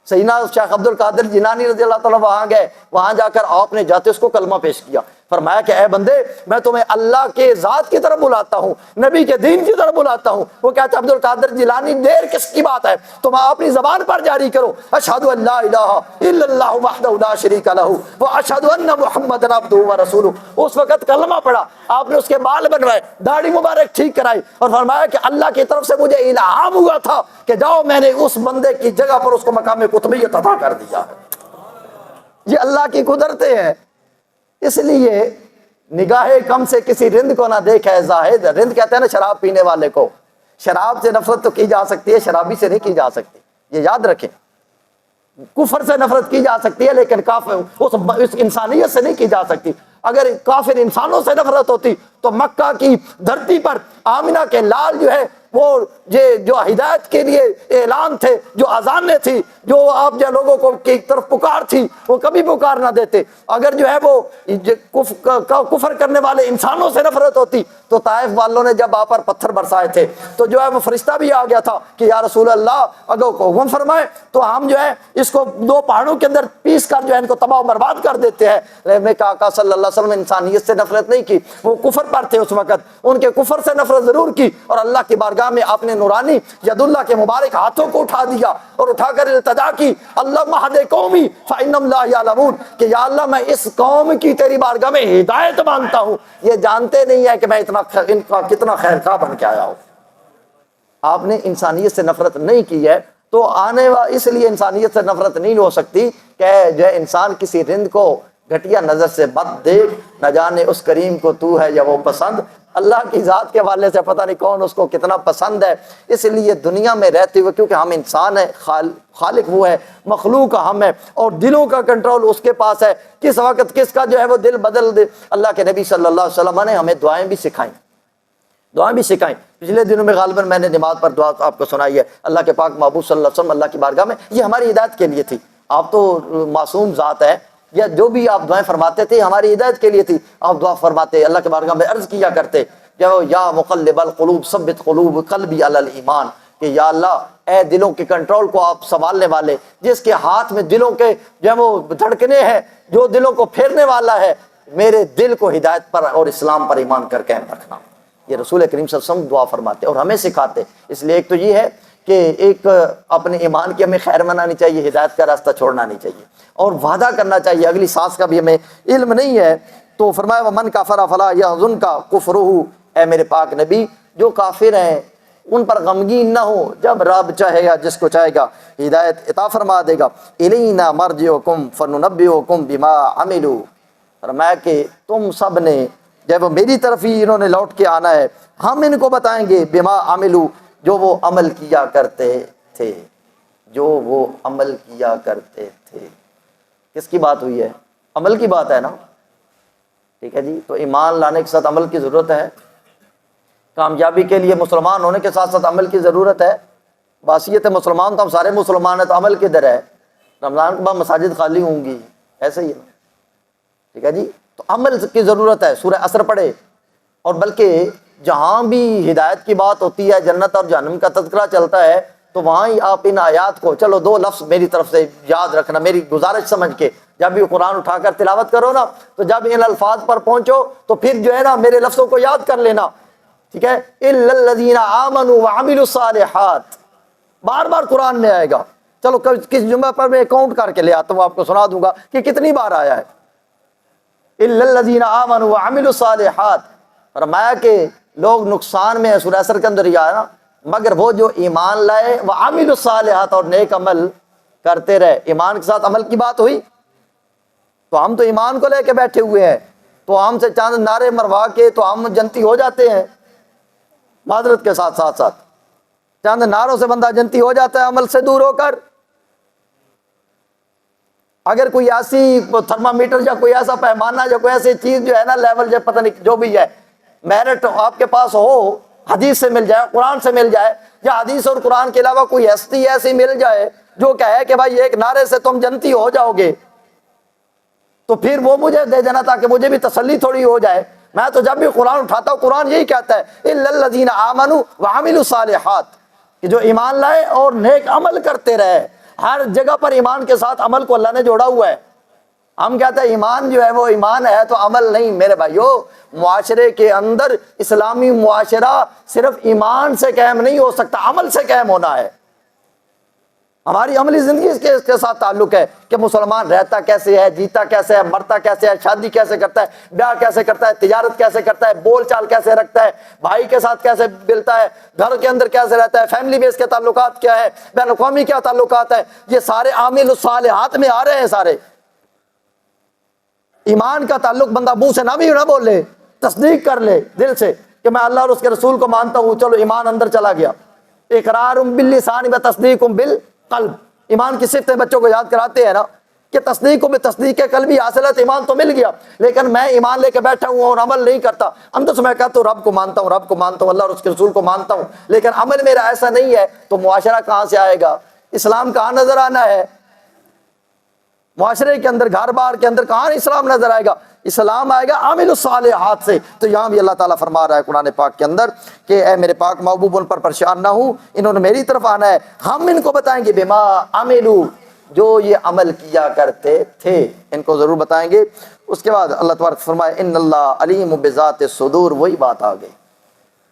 سیدنا شیخ عبد القادر جیلانی رضی اللہ تعالیٰ وہاں گئے، وہاں جا کر آپ نے جاتے اس کو کلمہ پیش کیا، فرمایا کہ اے بندے میں تمہیں اللہ کے ذات کی طرف بلاتا ہوں، نبی کے دین کی طرف بلاتا ہوں۔ وہ کہتا عبد القادر جیلانی دیر کس کی بات ہے، تم اپنی زبان پر جاری کرو، اشہد ان لا الہ الا اللہ وحدہ لا شریک لہ واشہد ان محمدا عبدہ ورسولہ۔ اس وقت کلمہ پڑھا، آپ نے اس کے بال بنوائے، داڑھی مبارک ٹھیک کرائی اور فرمایا کہ اللہ کی طرف سے مجھے الہام ہوا تھا کہ جاؤ میں نے اس بندے کی جگہ پر اس کو مقام قطبیت عطا کر دیا ہے۔ یہ اللہ کی قدرتیں ہیں۔ اس لیے نگاہ کم سے کسی رند کو نہ دیکھے زاہد۔ رند کہتے ہیں نا شراب پینے والے کو، شراب سے نفرت تو کی جا سکتی ہے، شرابی سے نہیں کی جا سکتی، یہ یاد رکھیں۔ کفر سے نفرت کی جا سکتی ہے لیکن کافر اس انسانیت سے نہیں کی جا سکتی۔ اگر کافر انسانوں سے نفرت ہوتی تو مکہ کی دھرتی پر آمنہ کے لال جو ہے وہ جو ہدایت کے لیے اعلان تھے، جو اذانیں تھی، جو آپ جو لوگوں کو کی طرف پکار تھی، وہ کبھی پکار نہ دیتے۔ اگر جو ہے وہ کفر کرنے والے انسانوں سے نفرت ہوتی تو طائف والوں نے جب آپ پر پتھر برسائے تھے تو جو ہے وہ فرشتہ بھی آ گیا تھا کہ یا رسول اللہ اگر کو حکم فرمائے تو ہم جو ہے اس کو دو پہاڑوں کے اندر پیس کر جو ہے ان کو تباہ و برباد کر دیتے ہیں۔ میں آقا صلی اللہ علیہ وسلم انسانیت سے نفرت نہیں کی، وہ کفر پر تھے اس وقت، ان کے کفر سے نفرت ضرور کی، اور اللہ کی بارگاہ میں آپ نے نورانی ید اللہ کے مبارک ہاتھوں کو اٹھا دیا اور اٹھا کر التجا کی، اللہ مہد قومی فإنہم لا یعلمون، کہ یا اللہ میں اس قوم کی تیری بارگاہ میں ہدایت مانگتا ہوں، یہ جانتے نہیں ہے کہ میں ان کا کتنا خیر خواہ بن کے آیا ہوں۔ آپ نے انسانیت سے نفرت نہیں کی ہے تو اس لیے انسانیت سے نفرت نہیں ہو سکتی کہ جو ہے انسان کسی رند کو گھٹیا نظر سے بد دیکھ، نہ جانے اس کریم کو تو ہے یا وہ پسند۔ اللہ کی ذات کے حوالے سے پتہ نہیں کون اس کو کتنا پسند ہے۔ اس لیے دنیا میں رہتے ہوئے کیونکہ ہم انسان ہیں، خالق وہ ہے، مخلوق ہم ہے، اور دلوں کا کنٹرول اس کے پاس ہے، کس وقت کس کا جو ہے وہ دل بدل دے۔ اللہ کے نبی صلی اللہ علیہ وسلم نے ہمیں دعائیں بھی سکھائیں، دعائیں بھی سکھائیں۔ پچھلے دنوں میں غالباً میں نے نماز پر دعا آپ کو سنائی ہے، اللہ کے پاک محبوب صلی اللہ علیہ وسلم اللہ کی بارگاہ میں یہ ہماری ہدایت کے لیے تھی۔ آپ تو معصوم ذات ہے، یا جو بھی آپ دعائیں فرماتے تھے ہماری ہدایت کے لیے تھی۔ آپ دعا فرماتے اللہ کے بارگاہ میں عرض کیا کرتے یا مقلب القلوب ثبت قلوب قلبی علی الایمان، کہ یا اللہ اے دلوں کے کنٹرول کو آپ سنبھالنے والے، جس کے ہاتھ میں دلوں کے جو وہ دھڑکنے ہیں، جو دلوں کو پھیرنے والا ہے، میرے دل کو ہدایت پر اور اسلام پر ایمان کر قائم رکھنا۔ یہ رسول کریم صلی اللہ علیہ وسلم دعا فرماتے اور ہمیں سکھاتے۔ اس لیے ایک تو یہ ہے کہ ایک اپنے ایمان کی ہمیں خیر منانی چاہیے، ہدایت کا راستہ چھوڑنا نہیں چاہیے، اور وعدہ کرنا چاہیے، اگلی سانس کا بھی ہمیں علم نہیں ہے۔ تو فرمایا ومن کفر فلا یحزنک کفرہ، اے میرے پاک نبی جو کافر ہیں ان پر غمگین نہ ہو، جب رب چاہے گا جس کو چاہے گا ہدایت عطا فرما دے گا۔ الینا مرجعکم فننبئکم بما عملوا، فرمایا کہ تم سب نے جب میری طرف ہی انہوں نے لوٹ کے آنا ہے، ہم ان کو بتائیں گے بما عملوا، جو وہ عمل کیا کرتے تھے، جو وہ عمل کیا کرتے تھے۔ کس کی بات ہوئی ہے؟ عمل کی بات ہے نا، ٹھیک ہے جی۔ تو ایمان لانے کے ساتھ عمل کی ضرورت ہے، کامیابی کے لیے مسلمان ہونے کے ساتھ ساتھ عمل کی ضرورت ہے۔ باسیت مسلمان تو ہم سارے مسلمان ہیں، تو عمل کدھر ہے؟ رمضان کے بعد مساجد خالی ہوں گی، ایسے ہی ہے، ٹھیک ہے جی۔ تو عمل کی ضرورت ہے، سورہ عصر پڑھے، اور بلکہ جہاں بھی ہدایت کی بات ہوتی ہے، جنت اور جہنم کا تذکرہ چلتا ہے، تو وہاں ہی آپ ان آیات کو چلو دو لفظ میری طرف سے یاد رکھنا، میری گزارش سمجھ کے جب بھی قرآن اٹھا کر تلاوت کرو نا، تو جب ان الفاظ پر پہنچو تو پھر جو ہے نا میرے لفظوں کو یاد کر لینا، ٹھیک ہے۔ الا الذین آمنوا وعملوا الصالحات، بار بار قرآن میں آئے گا۔ چلو کس جمعہ پر میں کاؤنٹ کر کے لے آتا ہوں، آپ کو سنا دوں گا کہ کتنی بار آیا ہے۔ الا الذین آمنوا وعملوا الصالحات، فرمایا کہ لوگ نقصان میں ہیں، سورہ عصر کے اندر یہ آیا نا، مگر وہ جو ایمان لائے وعملوا الصالحات، اور نیک عمل کرتے رہے۔ ایمان کے ساتھ عمل کی بات ہوئی، تو ہم تو ایمان کو لے کے بیٹھے ہوئے ہیں، تو ہم سے چاند نعرے مروا کے تو ہم جنتی ہو جاتے ہیں، معذرت کے ساتھ ساتھ چاند نعروں سے بندہ جنتی ہو جاتا ہے عمل سے دور ہو کر۔ اگر کوئی ایسی تھرمامیٹر یا کوئی ایسا پیمانہ یا کوئی ایسی چیز جو ہے نا لیول جو پتہ نہیں جو بھی ہے میرٹ آپ کے پاس ہو، حدیث سے مل جائے، قرآن سے مل جائے، یا حدیث اور قرآن کے علاوہ کوئی ہستی ایسی مل جائے جو کہے کہ بھائی ایک نعرے سے تم جنتی ہو جاؤ گے، تو پھر وہ مجھے دے دینا تاکہ مجھے بھی تسلی تھوڑی ہو جائے۔ میں تو جب بھی قرآن اٹھاتا ہوں قرآن یہی کہتا ہے اِلَّا الَّذِينَ آمَنُوا وَعَمِلُوا الصَّالِحَاتِ، کہ جو ایمان لائے اور نیک عمل کرتے رہے۔ ہر جگہ پر ایمان کے ساتھ عمل کو اللہ نے جوڑا ہوا ہے۔ ہم کہتے ہیں ایمان جو ہے وہ ایمان ہے تو عمل نہیں۔ میرے بھائیو، معاشرے کے اندر اسلامی معاشرہ صرف ایمان سے قائم نہیں ہو سکتا، عمل سے قائم ہونا ہے۔ ہماری عملی زندگی اس کے ساتھ تعلق ہے کہ مسلمان رہتا کیسے ہے، جیتا کیسے ہے، مرتا کیسے ہے، شادی کیسے کرتا ہے، بیاہ کیسے کرتا ہے، تجارت کیسے کرتا ہے، بول چال کیسے رکھتا ہے، بھائی کے ساتھ کیسے ملتا ہے، گھر کے اندر کیسے رہتا ہے، فیملی بیس کے تعلقات کیا ہے، بین الاقوامی کیا تعلقات ہے۔ یہ سارے عامل الصالحات میں آ رہے ہیں سارے۔ ایمان کا تعلق بندہ منہ سے نہ بولے، تصدیق کر لے دل سے کہ میں اللہ اور اس کے رسول کو مانتا ہوں، چلو ایمان اندر چلا گیا۔ اقرار باللسان و تصدیق بالقلب، ایمان کی صفتیں بچوں کو یاد کراتے ہیں نا کہ تصدیق میں تصدیق قلبی حاصل ہے تو ایمان تو مل گیا، لیکن میں ایمان لے کے بیٹھا ہوں اور عمل نہیں کرتا، اندر سے میں کہتا ہوں رب کو مانتا ہوں، رب کو مانتا ہوں، اللہ اور اس کے رسول کو مانتا ہوں، لیکن عمل میرا ایسا نہیں ہے، تو معاشرہ کہاں سے آئے گا؟ اسلام کہاں نظر آنا ہے؟ معاشرے کے اندر، گھر بار کے اندر کہاں اسلام نظر آئے گا؟ اسلام آئے گا عامل الصالحات سے۔ تو یہاں بھی اللہ تعالیٰ فرما رہا ہے قرآن پاک کے اندر کہ اے میرے پاک محبوب ان پر پریشان نہ ہوں، انہوں نے میری طرف آنا ہے، ہم ان کو بتائیں گے بما عملو، جو یہ عمل کیا کرتے تھے ان کو ضرور بتائیں گے۔ اس کے بعد اللہ تبارک فرمائے ان اللہ علیم بذات الصدور، وہی بات آ گئی،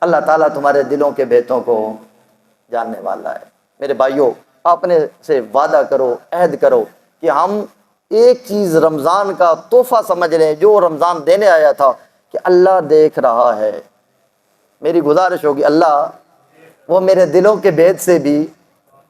اللہ تعالیٰ تمہارے دلوں کے بھیتوں کو جاننے والا ہے۔ میرے بھائیوں، اپنے سے وعدہ کرو، عہد کرو کہ ہم ایک چیز رمضان کا تحفہ سمجھ رہے ہیں جو رمضان دینے آیا تھا، کہ اللہ دیکھ رہا ہے۔ میری گزارش ہوگی اللہ وہ میرے دلوں کے بھید سے بھی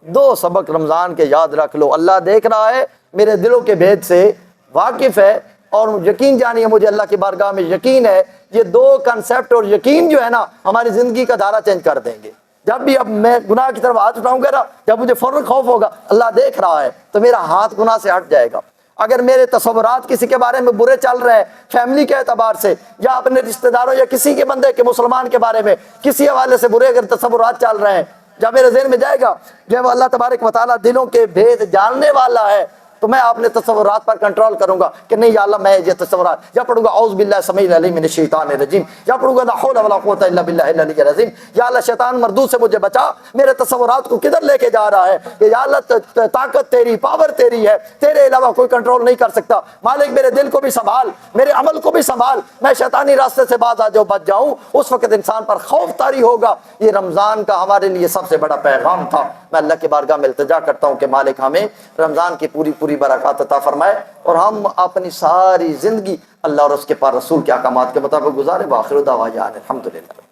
دو سبق رمضان کے یاد رکھ لو۔ اللہ دیکھ رہا ہے، میرے دلوں کے بھید سے واقف ہے، اور یقین جانیے مجھے اللہ کی بارگاہ میں یقین ہے یہ دو کنسیپٹ اور یقین جو ہے نا ہماری زندگی کا دھارا چینج کر دیں گے۔ جب بھی اب میں گناہ کی طرف ہاتھ اٹھاؤں گا نا، جب مجھے فوراً خوف ہوگا اللہ دیکھ رہا ہے، تو میرا ہاتھ گناہ سے ہٹ جائے گا۔ اگر میرے تصورات کسی کے بارے میں برے چل رہے ہیں فیملی کے اعتبار سے، یا اپنے رشتہ داروں یا کسی کے بندے کے مسلمان کے بارے میں کسی حوالے سے برے اگر تصورات چل رہے ہیں، جب میرے ذہن میں جائے گا جب اللہ تبارک و تعالیٰ دلوں کے بھید جاننے والا ہے، تو میں اپنے تصورات پر کنٹرول کروں گا کہ نہیں یا اللہ میں یہ تصورات، یا پڑھوں گا اعوذ باللہ السمیع العلیم من الشیطان الرجیم، یا پڑھوں گا لا حول ولا قوت الا باللہ العلی العظیم، یا اللہ شیطان مردود سے مجھے بچا، میرے تصورات کو کدھر لے کے جا رہا ہے، کہ یا اللہ طاقت تیری، پاور تیری ہے، تیرے علاوہ کوئی کنٹرول نہیں کر سکتا، مالک میرے دل کو بھی سنبھال، میرے عمل کو بھی سنبھال، میں شیطانی راستے سے باز آ جاؤں بچ جاؤں۔ اس وقت انسان پر خوف طاری ہوگا۔ یہ رمضان کا ہمارے لیے سب سے بڑا پیغام تھا۔ میں اللہ کی بارگاہ میں التجا کرتا ہوں کہ مالک ہمیں رمضان کی پوری برکات عطا فرمائے، اور ہم اپنی ساری زندگی اللہ اور اس کے پاک رسول کے احکامات کے مطابق گزارے۔ وآخر دعوانا الحمدللہ۔